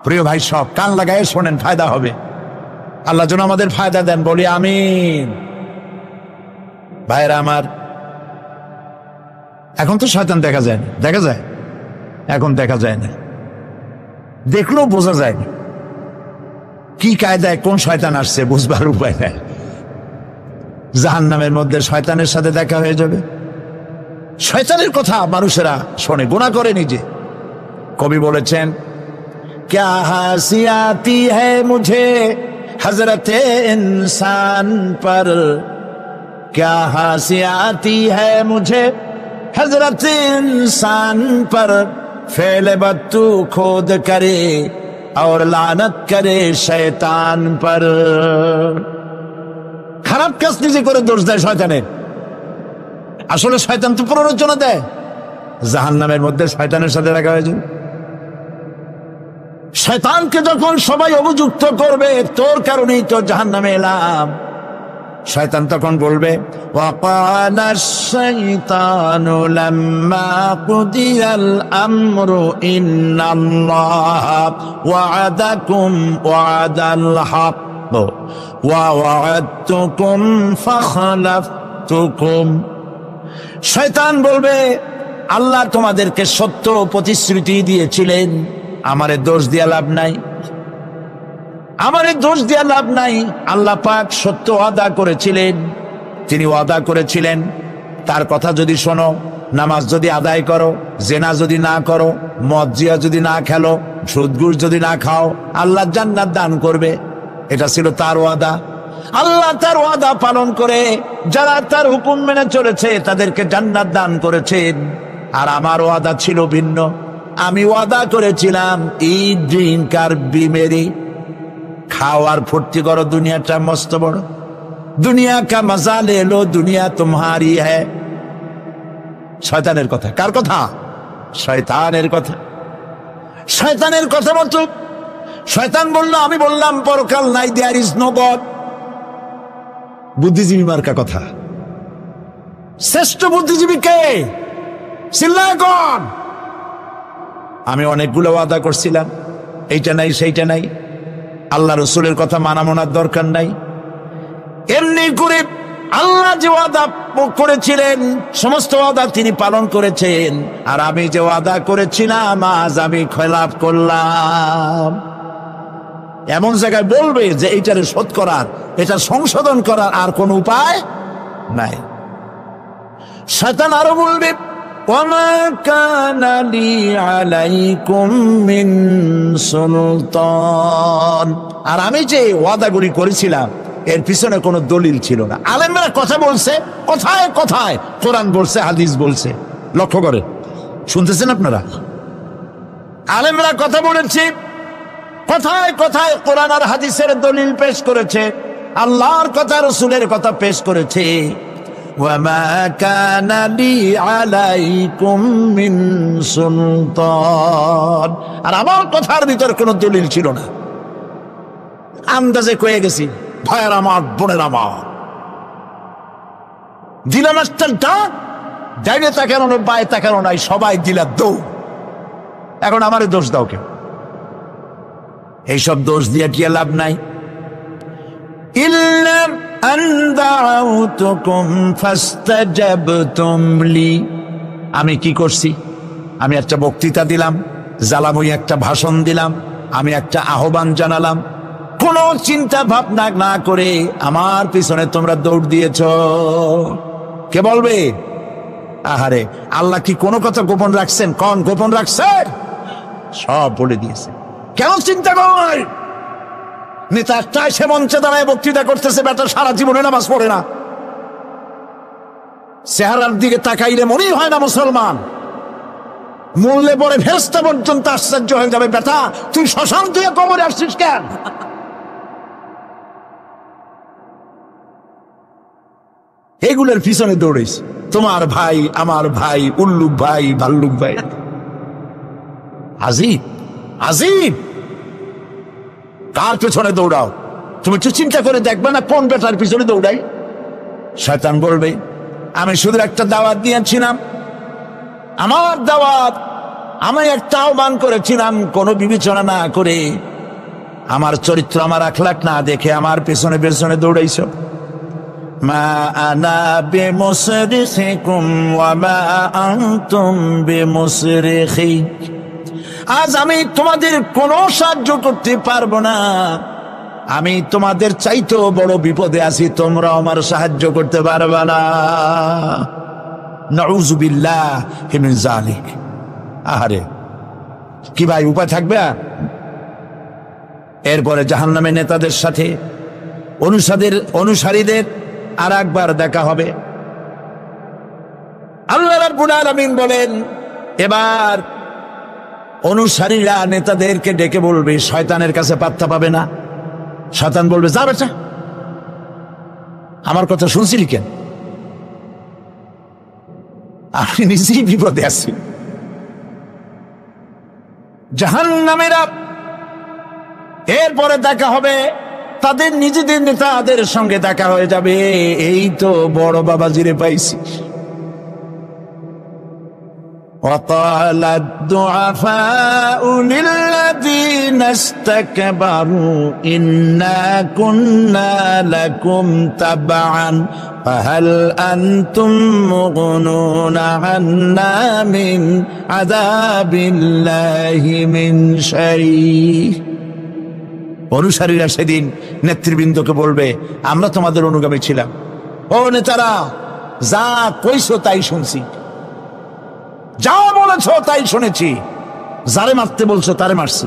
প্রিয় ভাই সব, কান লাগায় শোনেন, ফায়দা হবে। আল্লাহ যেন আমাদের ফায়দা দেন, বলি আমিন। ভাইরা আমার, এখন তো শয়তান দেখা যায় না, দেখা যায়? এখন দেখা যায় না, দেখলেও বোঝা যায় না কি কায়দায় কোন শয়তান আসছে, বুঝবার উপায় নাই। জাহান্নামের মধ্যে শয়তানের সাথে দেখা হয়ে যাবে। শয়তানের কথা মানুষেরা শোনে, গুনাহ করে নিজে। কবি বলেছেন, क्या हंसी आती है मुझे हजरत इंसान पर, क्या हंसी आती है मुझे हजरत इंसान पर, फेल बत्तू खोद करे और लानत करे शैतान पर। খারাপ কাজ নিজে করে দোষ দেয় শয়তানের। আসলে শয়তান তো প্ররোচনা দেয়, জাহান্নামের মধ্যে শয়তানের সাথে রাখা হয়েছে। শয়তানকে যখন সবাই অভিযুক্ত করবে তোর কারণেই তো জাহান্নামে এলাম, শয়তান তখন বলবে ওয়াকালা শাইতানু লাম্মা কুদিয়াল আমরু ইন্নাল্লাহা ওয়া'আদাকুম ওয়া'দাল হক ওয়া ওয়া'আদতুকুম ফাখলাফতুকুম। শয়তান বলবে আল্লাহ তোমাদেরকে সত্য প্রতিশ্রুতি দিয়েছিলেন, আমারে দোষ দিয়া লাভ নাই, আমারে দোষ দিয়া লাভ নাই। আল্লাহ পাক সত্য ওয়াদা করেছিলেন, তিনি ওয়াদা করেছিলেন তার কথা যদি শোনো, নামাজ যদি আদায় করো, জেনা যদি না করো, মদ জিয়া যদি না খেলো, সুদ ঘুষ যদি না খাও, আল্লাহ জান্নাত দান করবে। এটা ছিল তার ওয়াদা। আল্লাহ তার ওয়াদা পালন করে যারা তার হুকুম মেনে চলেছে তাদেরকে জান্নাত দান করেছেন। আর আমার ওয়াদা ছিল ভিন্ন। আমি ওয়াদা করেছিলাম ঈদ ড্রিঙ্ক আর বিমেরি খাওয়ার ফুর্তি করো, দুনিয়াটা মস্ত বড়, দুনিয়া কা মজা লে লো, দুনিয়া তোমারি হ্যায়। শয়তানের কথা। কার কথা? শয়তানের কথা। শয়তানের কথা মতো শয়তান বলল, আমি বললাম পরকাল নাই, দেয়ার ইজ নো গড। বুদ্ধিজীবী মার্কা কথা। শ্রেষ্ঠ বুদ্ধিজীবী কে? চিল্লায় কোন? আমি অনেকগুলো ওয়াদা করছিলাম, এইটা নাই সেইটা নাই, আল্লাহ রসুলের কথা মানা মনার দরকার নাই। এমনি করে আল্লাহ যে ওয়াদা করেছিলেন সমস্ত ওয়াদা তিনি পালন করেছেন, আর আমি যে ওয়াদা করেছিলাম আজ আমি খেলাফ করলাম। এমন জায়গায় বলবে যে এইটারে শোধ করার, এটা সংশোধন করার আর কোন উপায় নাই। শয়তান আরো বলবে ওয়ামা কানা লি আলাইকুম মিন সুলতান, আর আমি যে ওয়াদাগুলি করেছিলাম এর পিছনে কোনো দলিল ছিল না। আলেমরা কথা বলছে, কথায় কথায় কোরআন বলছে, হাদিস বলছে। লক্ষ্য করে শুনতেছেন আপনারা? আলেমরা কথা বলেছে, কথায় কথায় কোরআন আর হাদিসের দলিল পেশ করেছে, আল্লাহর কথা রসুলের কথা পেশ করেছে। ওয়ামা কানা লি আলাইকুম মিন সুলতান, আর আমার কথার ভিতর কোনো দলিল ছিল না। আন্দাজে কয়ে গেছি, ভাইয়ের আমার, বোনের আমার, দিলাম একটা ডাক, ডাইনে তাকানো না, বায়ে তাকানো নাই, সবাই দিলা দৌড়। এখন আমারে দোষ দাও কেউ? এইসব দোষ দিয়ে কি লাভ নাই। ইল্লা আন দাউতুকুম ফাস্তাজাবতুম লি, আমি কি করছি? আমি একটা বক্তৃতা দিলাম, জ্বালাময়ী একটা ভাষণ দিলাম, আমি একটা আহ্বান জানালাম, কোন চিন্তা ভাবনা না করে আমার পিছনে তোমরা দৌড় দিয়েছ। কে বলবে? আহারে, আল্লাহ কি কোনো কথা গোপন রাখছেন? কোন গোপন রাখছেন? সব বলে দিয়েছে। কেন চিন্তা কর? নেতা একটা সে মঞ্চে দাঁড়ায় বক্তৃতা করতেছে, বেটা সারা জীবনে নামাজ পড়ে না, চেহারার দিকে তাকাইলে মনেই হয় না মুসলমান, মূল্যে পরে ফেরেশতা পর্যন্ত আশ্চর্য হয়ে যাবে, বেটা তুই শ্মশান তুই কবরে আসছিস কেন? এগুলোর পিছনে দৌড়িস। তোমার ভাই, আমার ভাই, উল্লুক ভাই, ভাল্লুক ভাই। আজিব আজিব, কার পেছনে দৌড়াও? তুমি একটু চিন্তা করে দেখবে না কোন বেটার পিছনে দৌড়াই? শয়তান বলবে আমি শুধু একটা দাওয়াত দিয়েছিলাম, আমার দাওয়াত, আমি একটা আহ্বান করেছিলাম, কোনো বিবেচনা না করে, আমার চরিত্র, আমার আখলাক না দেখে আমার পেছনে পেছনে দৌড়াইছ। মা আনা বিমুসরিখিকুম ওয়া মা আনতুম বিমুসরিখি, আজ আমি তোমাদের কোনো সাহায্য করতে পারবো না, আমি তোমাদের চাইতেও বড় বিপদে আছি, তোমরা আমার সাহায্য করতে পারবে না। নাউযু বিল্লাহি মিন যালিক। আহারে, কি ভাই উপায় থাকবে? এরপরে জাহান্নামের নেতাদের সাথে অনুসারীদের আর একবার দেখা হবে। আল্লাহ রাব্বুল আলামিন বলেন, এবার অনুসারীরা নেতাদেরকে ডেকে বলবে, শয়তানের কাছে পাত্তা পাবে না। শয়তান বলবে, যা বেটা, আমার কথা শুনছিলি কেন? আমি নিজেই বিপদে আছি। জাহান্নামীরা এরপরে দেখা হবে, তাদের নিজেদের নেতাদের সঙ্গে দেখা হয়ে যাবে, এই তো বড় বাবাজিরে পাইছি। وقال الضعفاء للذين استكبروا إنا كنا لكم تبعا فهل أنتم مغنون عنا من عذاب الله من شيء। অনুসারীরা সেদিন নেতৃবৃন্দকে বলবে, আমরা তোমাদের অনুগামী ছিলাম, ও নেতারা যা কইছো তাই শুনছি, যা বলেছ তাই শুনেছি, যারে মারতে বলছো তারে মারছি,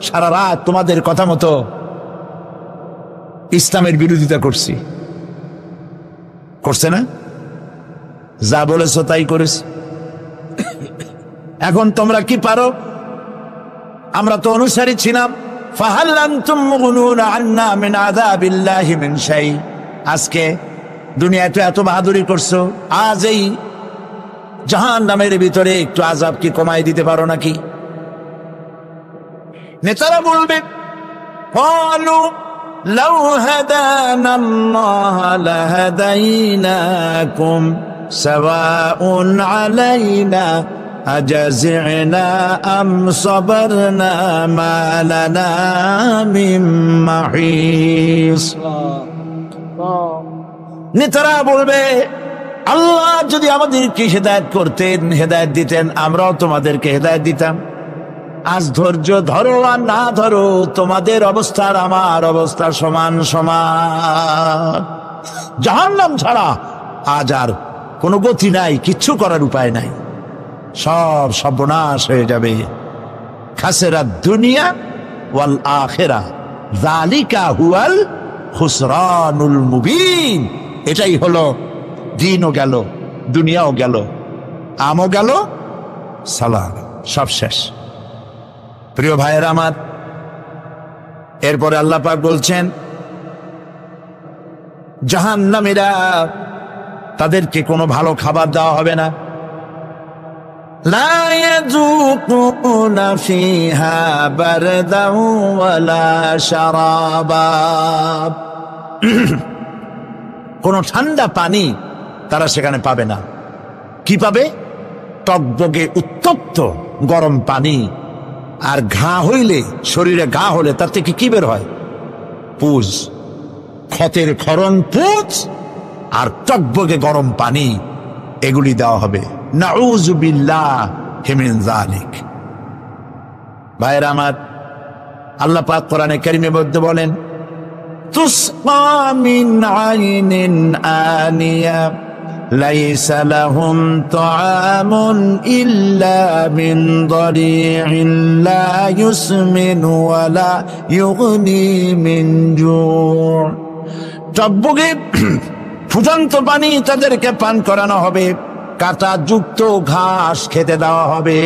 সারা রাত তোমাদের কথা মতো ইসলামের বিরোধিতা করছি। করছে না? যা বলেছ তাই করেছি। এখন তোমরা কি পারো? আমরা তো অনুসারী ছিলাম। ফাহাল আনতুম মুগনুনা আন্না মিন আযাবিল্লাহি মিন শাই। আজকে দুনিয়াতে এত বাহাদুরি করছো, আজ এই জাহান্নামের ভিতরে একটু আযাব কি কমাই দিতে পারো নাকি? নেতারা বলবে, ক্বালু লাউ হাদানাল্লাহু লাহাদাইনাকুম সাওয়াউন আলাইনা আজাযিনা আম সাবারনা মা লানা মিন মাহিস। নেতারা বলবে, আল্লাহ যদি আমাদেরকে হেদায়েত করতেন, হেদায়েত দিতেন, আমরাও তোমাদেরকে হেদায়েত দিতাম। আজ ধৈর্য ধরো আর না ধরো, তোমাদের অবস্থার আমার অবস্থা সমান সমান। জাহান্নাম ছাড়া আজ আর কোনো গতি নাই, কিচ্ছু করার উপায় নাই, সব সর্বনাশ হয়ে যাবে। খাসিরা দুনিয়া ওয়াল আখিরা যালিকা হুয়াল খুসরানুল মুবিন। এটাই হলো, দিনও গেল, দুনিয়াও গেল, আমও গেল, সালাম, সব শেষ। প্রিয় ভাইয়েরা আমার, এরপরে আল্লাহ পাক বলছেন, জাহান্নামীরা তাদেরকে কোনো ভালো খাবার দেওয়া হবে না। লা ইয়াযুকুনা ফিহা বারদাও ওয়ালা শারাবা। কোনো ঠান্ডা পানি তারা সেখানে পাবে না। কি পাবে? টকবগে উত্তপ্ত গরম পানি। আর ঘা হইলে, শরীরে ঘা হলে তার থেকে কি বের হয়? পুজ, ক্ষতের ক্ষরণ পুজ আর টকবগে গরম পানি, এগুলি দেওয়া হবে। নাউযু বিল্লাহি মিন যালিক। ভাইরা আমার, আল্লাহ পাক কোরআনে কারীমের মধ্যে বলেন, তুসকা মিন আইনিন আনিয়া লাইসা লাহুম তাআমুন ইল্লা মিন দারি'in লা ইউসমিনু ওয়া লা ইউগনি মিন জু'। টকবগে ফুটন্ত পানি তাদেরকে পান করানো হবে, কাঁটা যুক্ত ঘাস খেতে দেওয়া হবে।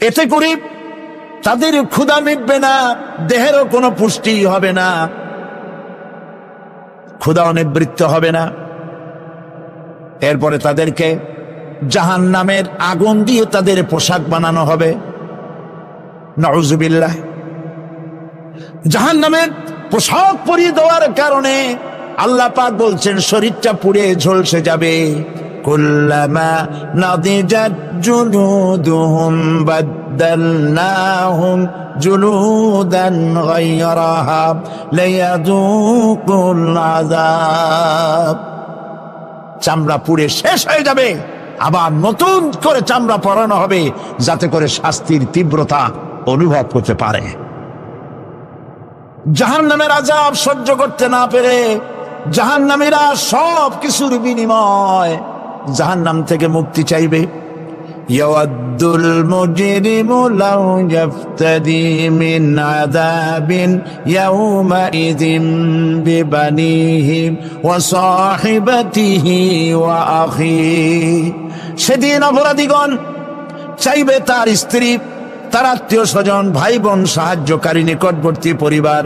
এতে করে তাদের ক্ষুধা মিটবে না, দেহেরও কোনো পুষ্টি হবে না, ক্ষুধা নিবৃত্ত হবে না। এরপরে তাদেরকে জাহান্নামের আগুন দিয়ে তাদের পোশাক বানানো হবে। নাউযুবিল্লাহ। জাহান্নামের পোশাক পরিয়ে দেওয়ার কারণে আল্লাহ পাক বলছেন, শরীরটা পুড়ে ঝলসে যাবে। কুল্লামা নাদিজাত জুলুদুহুম বাদদালনাহুম জুলুদান গায়রাহা লিয়াযুকুল আযাব। চামড়া পুড়ে শেষ হয়ে যাবে, আবার নতুন করে চামড়া পরানো হবে, যাতে করে শাস্তির তীব্রতা অনুভব করতে পারে। জাহান্নামের আযাব সহ্য করতে না পেরে জাহান্নামীরা সব কিছুর বিনিময় জাহান্নাম থেকে মুক্তি চাইবে। ইয়াওয়াদ্দুল মুজরিমু লাউ ইয়াফতাদি মিন আযাবিন ইয়াওমাইযিন বিবানিহি ওয়া সাহিবাতিহি ওয়া আখিহি। সেদিন অপরাধীগণ চাইবে তার স্ত্রী, তার আত্মীয় স্বজন, ভাই বোন, সাহায্যকারী, নিকটবর্তী পরিবার,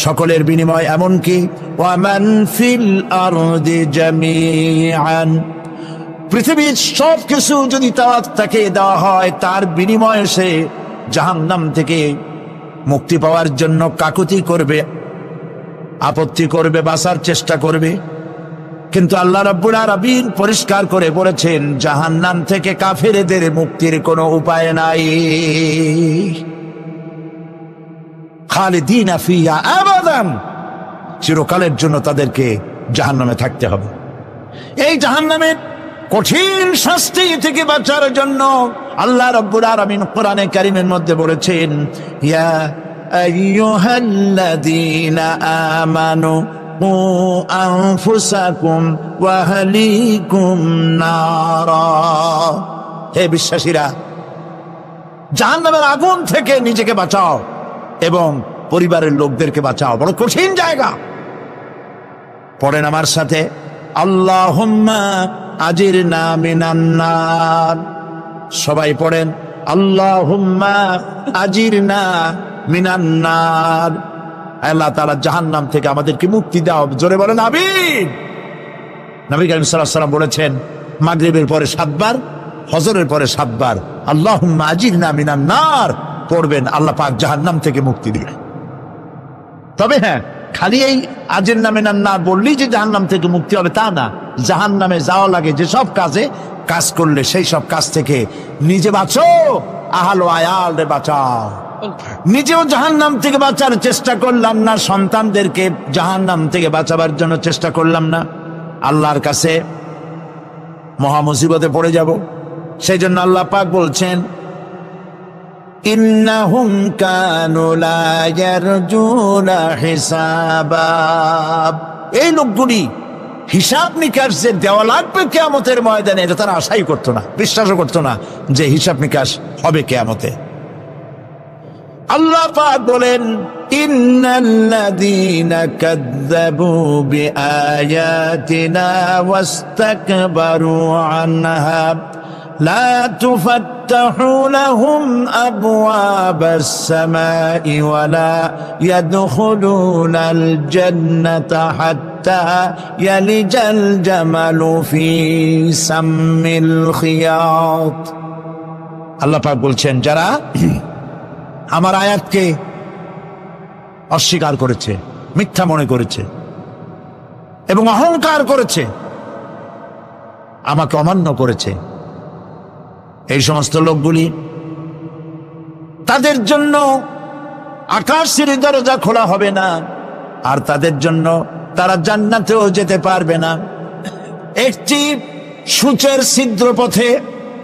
সকলের বিনিময়, এমনকি ওয়ামান ফিল আরদি জামিআন, পৃথিবীর সব কিছু যদি তাকে দেওয়া হয়, তার বিনিময়ে সে জাহান্নাম থেকে মুক্তি পাওয়ার জন্য কাকুতি করবে, আপত্তি করবে, বাঁচার চেষ্টা করবে। কিন্তু আল্লাহ রাব্বুল আলামিন পরিষ্কার করে বলেছেন, জাহান্নাম থেকে কাফেরদের মুক্তির কোনো উপায় নাই। খালিদিনা ফিহা আবাদান, চিরকালের জন্য তাদেরকে জাহান্নামে থাকতে হবে। এই জাহান্নামের কঠিন শাস্তি থেকে বাঁচার জন্য আল্লাহ রাব্বুল আলামিন কোরআনে কারীমের মধ্যে বলেছেন, ইয়া আইয়ুহাল্লাযীনা আমানু কু আনফুসাকুম ওয়া আহলিকুম নারা, হে বিশ্বাসীরা, জাহান্নামের আগুন থেকে নিজেকে বাঁচাও এবং পরিবারের লোকদেরকে বাঁচাও। বড় কঠিন জায়গা। পড়েন আমার সাথে, আল্লাহুম্মা আজিরনা মিনান নার। সবাই পড়েন, আল্লাহুম্মা আজিরনা মিনান নার। আল্লাহ তাআলা জাহান্নাম থেকে আমাদেরকে মুক্তি দাও। জোরে বলেন আমিন। নবী করিম সাল্লাল্লাহু আলাইহি ওয়াসাল্লাম বলেছেন, মাগরিবের পরে 7 বার, ফজরের পরে 7 বার আল্লাহুম্মা আজিরনা মিনান নার পড়বেন, আল্লাহ পাক জাহান্নাম থেকে মুক্তি দিবেন। তবে হ্যাঁ, খালি এই আজিরনা মিনান নার বললেই যে জাহান্নাম থেকে মুক্তি হবে তা না। জাহান্নামে যাওয়া লাগে যে সব কাজ করলে সেই সব কাজ থেকে নিজে বাঁচো, আহল ও আয়াল রে বাঁচাও। নিজেও জাহান্নাম থেকে বাঁচার চেষ্টা করলাম না, সন্তানদেরকে জাহান্নাম থেকে বাঁচাবার জন্য চেষ্টা করলাম না, আল্লাহর কাছে মহা মুসিবতে পড়ে যাব। সেই জন্য আল্লাহ পাক বলছেন, ইন্নাহুম কানু লা ইয়ারজুনা হিসাবা, এই লোকগুলি হিসাব নিকাশ যে দেওয়া লাগবে কিয়ামতের ময়দানে, এটা তারা আশাই করতো না, বিশ্বাসও করতো না যে হিসাব নিকাশ হবে কিয়ামতে। আল্লাহ পাক বলেন, ইন্নাল্লাযীনা কাযযাবু বিআয়াতিনা ওয়াস্তাকবারু আনহা লা তুফাত্তাহু লাহুম আবওয়াবাস সামাই ওয়া লা ইয়াদখুলুনাল জান্নাতা হাত্তা ইয়ালিজাল জামালু ফি সাম্মিল খিয়াত। আল্লাহ পাক বলছেন, যারা আমার আয়াতকে অস্বীকার করেছে, মিথ্যা মনে করেছে এবং অহংকার করেছে, আমাকে অমান্য করেছে, এই সমস্ত লোকগুলি, তাদের জন্য আকাশের দরজা খোলা হবে না, আর তাদের জন্য তারা জান্নাতেও যেতে পারবে না। একটি সূচের ছিদ্র পথে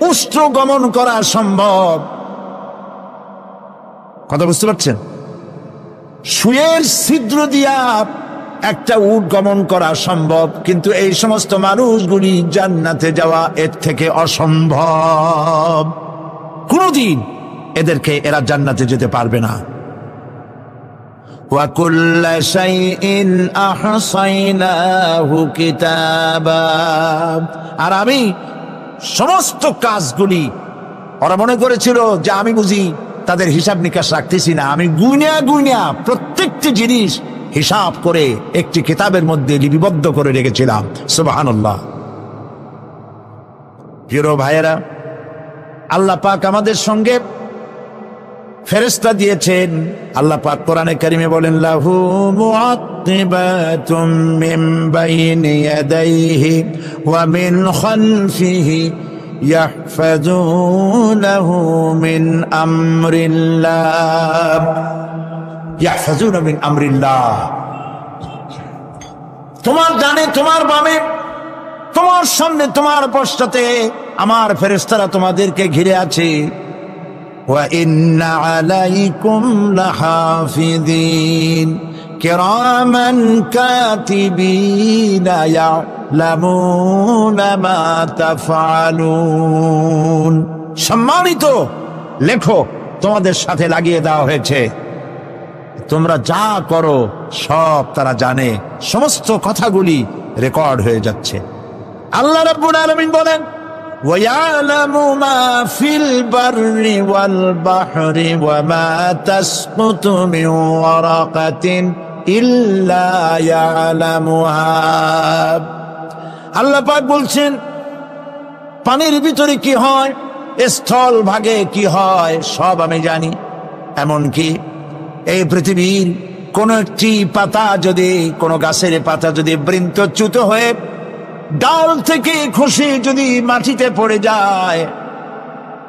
উষ্ট্র গমন করা সম্ভব। কথা বুঝতে পারছেন? সুয়ের ছিদ্র দিয়া একটা উট গমন করা সম্ভব, কিন্তু এই সমস্ত মানুষগুলি জান্নাতে যাওয়া এর থেকে অসম্ভব। কোনদিন এরা জান্নাতে যেতে পারবে না। ওয়া কুল্লা শাইইন আহসাইনাহু কিতাবা, আর আমি সমস্ত কাজগুলি, ওরা মনে করেছিল যে আমি বুঝি তাদের হিসাব নিকাশ রাখতেছি না, আমি গুইনা প্রত্যেকটি জিনিস হিসাব করে একটি কিতাবের মধ্যে লিপিবদ্ধ করে রেখেছিলাম। সুবহানাল্লাহ। প্রিয় ভাইয়েরা, আল্লাহ পাক আমাদের সঙ্গে ফেরেশতা দিয়েছেন। আল্লাহ পাক কোরআনে কারিমে বলেন, লাহু মুআক্কিবাতুম মিন বাইনি ইয়াদাইহি ওয়া মিন খালফিহি ইয়াহফাজুনাহু মিন আমরিল্লাহ। ইয়াহফাজুনা মিন আমরিল্লাহ, তোমার ডানে, তোমার বামে, তোমার সামনে, তোমার পশ্চাতে আমার ফেরেশতারা তোমাদেরকে ঘিরে আছে। ওয়া ইন্না আলাইকুম লাহাফিযিন কিরামান কাতিবিনা ইয়ালামুনা মা তাফআলুন। সম্মানিত লেখক তোমাদের সাথে লাগিয়ে দেওয়া হয়েছে, তোমরা যা করো সব তারা জানে, সমস্ত কথাগুলি রেকর্ড হয়ে যাচ্ছে। আল্লাহ রাব্বুল আলামিন বলেন, وَيَعْلَمُ مَا فِي الْبَرِّ وَالْبَحْرِ وَمَا تَسْقُطُ مِنْ وَرَقَةٍ إِلَّا يَعْلَمُهَا। আল্লাহ পাক বলছেন, পানির ভিতরে কি হয়, স্থল ভাগে কি হয়, সব আমি জানি। এমনকি এই পৃথিবীর কোন একটি পাতা যদি, কোন গাছের পাতা যদি বৃন্তচ্যুত হয়ে ডাল থেকে খসে যদি মাটিতে পড়ে যায়,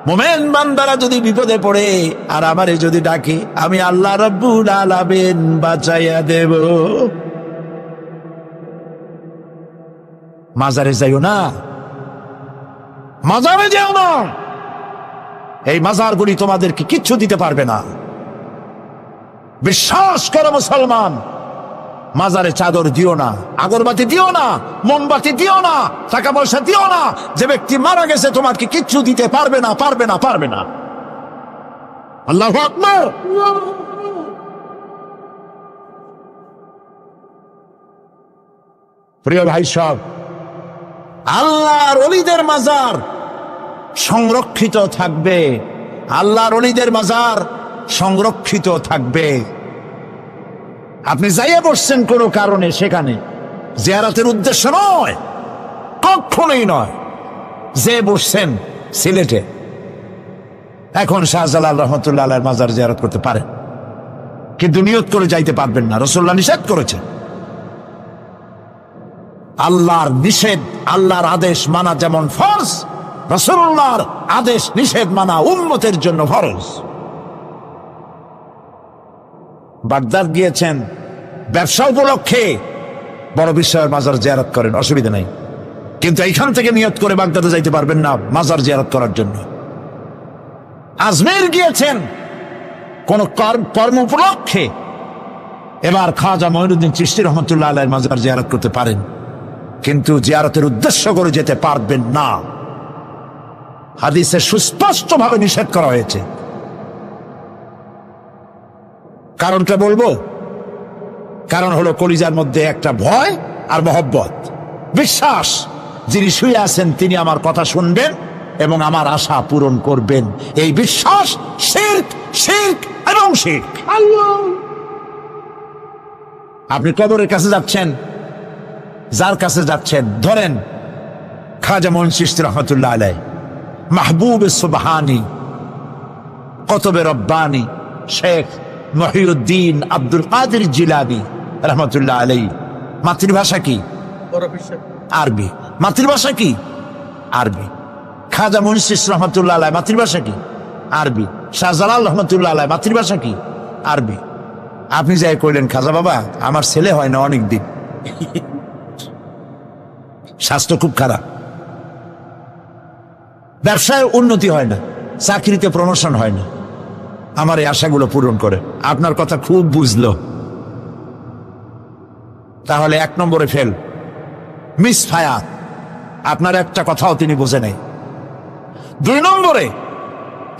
মুমিন বান্দারা যদি বিপদে পড়ে আর আমারে যদি ডাকে, আমি আল্লাহ রাব্বুল আলামিন বাঁচাইয়া দেব। মাজারে যাইও না, মাজারে যেও না, এই মাজারগুলি তোমাদেরকে কিচ্ছু দিতে পারবে না। বিশ্বাস করো মুসলমান, মাজারে চাদর দিও না, আগরবাতি দিও না, মোমবাতি দিও না, টাকা পয়সা দিও না। যে ব্যক্তি মারা গেছে তোমাকে কিচ্ছু দিতে পারবে না, পারবে না, পারবে না। আল্লাহু আকবার। প্রিয় ভাই সব, আল্লাহর ওলিদের মাজার সংরক্ষিত থাকবে, আল্লাহর ওলিদের মাজার সংরক্ষিত থাকবে। আপনি যাইয়া বসছেন কোনো কারণে, সেখানে জিয়ারতের উদ্দেশ্য নয়, কখনোই নয়। যে বসছেন সিলেটে, এখন শাহজালাল রহমতুল্লাহ আলাইহির মাজার জিয়ারত করতে পারেন, কিন্তু নিয়ত করে যাইতে পারবেন না, রাসূলুল্লাহ নিষেধ করেছেন। আল্লাহর নিষেধ, আল্লাহর আদেশ মানা যেমন ফরজ, রাসূলুল্লাহর আদেশ নিষেধ মানা উম্মতের জন্য ফরজ। বাগদাদ গিয়েছেন ব্যবসা উপলক্ষে, বড় বিশ্বের মাজার জিয়ারত করেন, অসুবিধা নাই, কিন্তু এইখান থেকে নিয়ত করে বাগদাদে যাইতে পারবেন না মাজার জিয়ারত করার জন্য। আজমের গিয়েছেন কোন কর্ম উপলক্ষে, এবার খাজা মঈনুদ্দিন চিশতি রহমতুল্লাহ আলাইহির মাজার জিয়ারত করতে পারেন, কিন্তু জিয়ারতের উদ্দেশ্য করে যেতে পারবেন না। হাদিসে সুস্পষ্টভাবে নিষেধ করা হয়েছে। কারণটা বলবো, কারণ হলো কলিজার মধ্যে একটা ভয় আর মহব্বত, বিশ্বাস, যিনি শুয়ে আছেন তিনি আমার কথা শুনবেন এবং আমার আশা পূরণ করবেন। এই বিশ্বাস শিরক, শিরক এবং শিরক। আপনি কবরের কাছে যাচ্ছেন, যার কাছে যাচ্ছেন, ধরেন খাজা মঈন চিশতি রহমতুল্লাহ আলাইহি, মাহবুব সুবহানি, কুতুবে রব্বানি, শেখ মহিউদ্দিন আব্দুল কাদের জিলানী রহমতুল্লাহ আলাইহি। মাতৃভাষা কি? আরবি। মাতৃভাষা কি? আরবি। খাজা মঈন চিশতি রহমতুল্লাহ আলাইহি মাতৃভাষা কি? আরবি। শাহজালাল রহমতুল্লাহ আলাইহি মাতৃভাষা কি? আরবি। আপনি যাই কইলেন, খাজা বাবা আমার ছেলে হয় না অনেক দিন, স্বাস্থ্য খুব খারাপ, ব্যবসায় উন্নতি হয় না, চাকরিতে প্রমোশন হয় না, আমার এই আশাগুলো পূরণ করে। আপনার কথা খুব বুঝলো, তাহলে 1 নম্বরে ফেল, মিস ফায়ার, আপনার একটা কথাও তিনি বোঝে নাই। 2 নম্বরে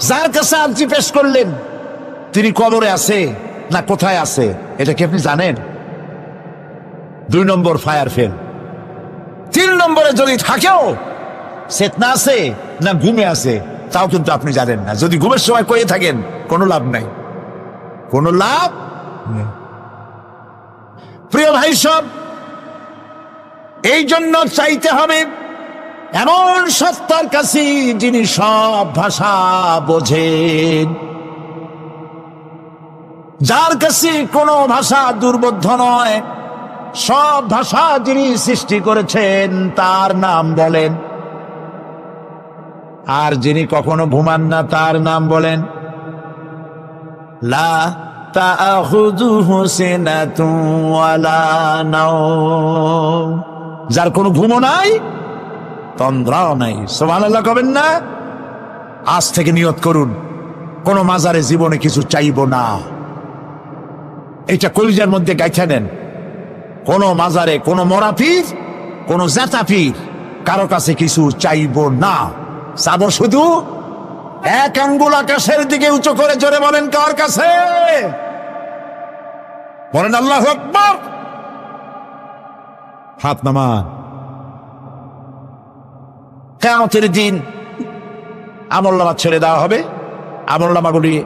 যার কাছে আর্জি পেশ করলেন তিনি কবরে আছে না কোথায় আছে এটা কি আপনি জানেন? 2 নম্বর ফায়ার ফেল। 3 নম্বরে যদি থাকেও চেতনা আছে না ঘুমে আছে তাও কিন্তু আপনি জানেন না। যদি ঘুমের সময় কয়ে থাকেন কোনো লাভ নাই, কোনো লাভ নেই। প্রিয় ভাই সব, এই জন্য চাইতে হবে এমন সত্তার কাছে যিনি সব ভাষা বোঝেন, যার কাছে কোনো ভাষা দুর্বোধ্য নয়, সব ভাষা যিনি সৃষ্টি করেছেন তার নাম বলেন, আর যিনি কখনো ঘুমান না তার নাম বলেন। লা তাখুযুহু সিনাতুন ওয়ালা নাওম, যার কোনো ঘুমও নাই তন্দ্রাও নাই। সুবহানাল্লাহ কবেন না? আজ থেকে নিয়ত করুন কোন মাজারে জীবনে কিছু চাইব না, এটা কলিজার মধ্যে গাইথা নেন। কোন মাজারে কোন মরা পীর, কোন জাতা পীর, কারো কাছে কিছু চাইব না, চাবো শুধু এক আঙ্গুল আকাশের দিকে উঁচু করে। জোরে বলেন কার কাছে? বলেন আল্লাহু আকবার। হাত নামান। কিয়ামতের দিন আমলনামা ছেড়ে দেওয়া হবে। আমলনামাগুলি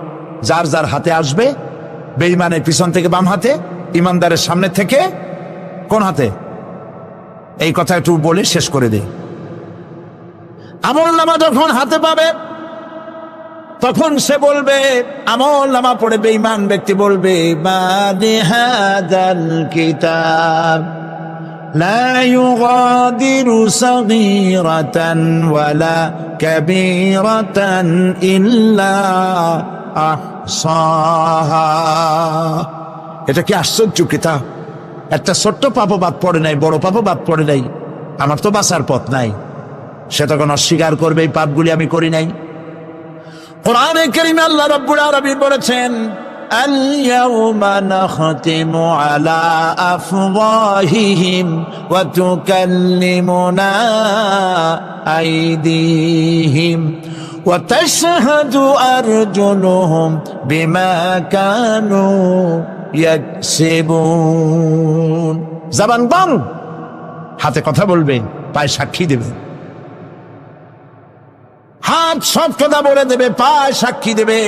যার যার হাতে আসবে, বেঈমানের পিছন থেকে বাম হাতে, ইমানদারের সামনে থেকে কোন হাতে? এই কথা একটু বলে শেষ করে দেই। আমলনামা যখন হাতে পাবে তখন সে বলবে, আমলনামা পড়ে বেঈমান ব্যক্তি বলবে, বাদি হাযাল কিতাব লা ইউগাদিরু সাগীরাতান ওয়ালা কাবীরাতান ইল্লা আহসাহা। এটা কি আশ্চর্য কিতাব! একটা ছোট্ট পাপও বাদ পড়ে নাই, বড় পাপও বাদ পড়ে নাই। আমার তো বাঁচার পথ নাই। সে তখন অস্বীকার করবে, এই পাপগুলি আমি করি নাই। কোরআনে কারীমে আল্লাহ রাব্বুল আলামিন বলেছেন, আল ইয়াউমা নাখতিমু আলা আফওয়াহিহিম ওয়া তুকাল্লিমুনা আইদিহিম ওয়া তাশহাদু আরজুলুহুম বিমা কানু ইয়াকসিবুন। জবান বন্ধ, হাতে কথা বলবে, পায়ে সাক্ষী দেবে। হাত সব কথা বলে দেবে, পায়ে সাক্ষী দেবে।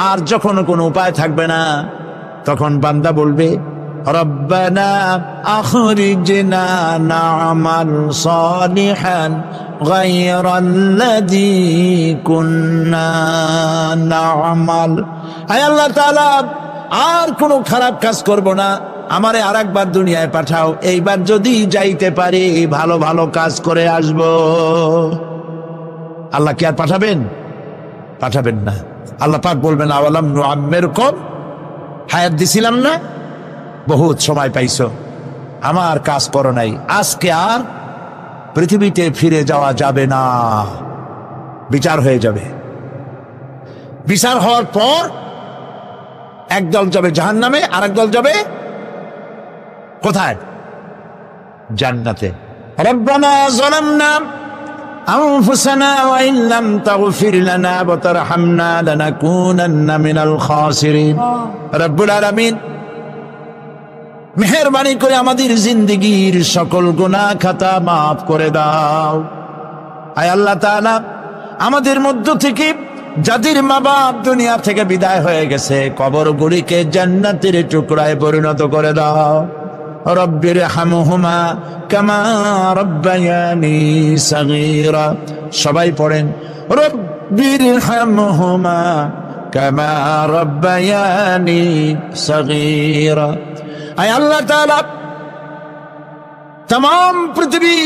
আর যখন কোনো উপায় থাকবে না, তখন বান্দা বলবে, রব্বানা আখরিজনা না'মাল সালিহান গায়রাল্লাযী কুন্না না'মাল। আয় আল্লাহ তাআলা, আর কোনো খারাপ কাজ করব না, আমারে আরেকবার দুনিয়ায় পাঠাও। এইবার যদি যাইতে পারি, ভালো ভালো কাজ করে আসব। আল্লাহ কি আর পাঠাবেন? পাঠাবেন না। আল্লাহ পাক বলবেন, আওয়ালাম নুআম্মিরকুম, হায়াত দিছিলাম না, বহুত সময় পাইছো, আমার কাজ করো নাই, আজকে আর পৃথিবীতে ফিরে যাওয়া যাবে না। বিচার হয়ে যাবে। বিচার হওয়ার পর একদল যাবে জাহান্নামে, আর একদল যাবে কোথায়? জান্নাতে। রব্বানা যালামনা আনফুসানা ওয়া ইন লাম তাগফির লানা ওয়া তারহামনা লানাকুনান্না মিনাল খাসিরিন। রব্বুল আলামিন, মেহেরবানি করে আমাদের জিন্দেগীর সকল গুনাহ খাতা মাফ করে দাও। আয় আল্লাহ তাআলা, আমাদের মধ্য থেকে যাদের মা বাপ দুনিয়া থেকে বিদায় হয়ে গেছে, কবরগুলিকে জান্নাতের টুকরায় পরিণত করে দাও। রব্বির হামহুমা কামা রব্বায়ানি সাগীরা। সবাই পড়েন, রব্বির হামহুমা কামা রব্বায়ানি সাগীরা। আয় আল্লাহ তাআলা, तमाम पृथ्वी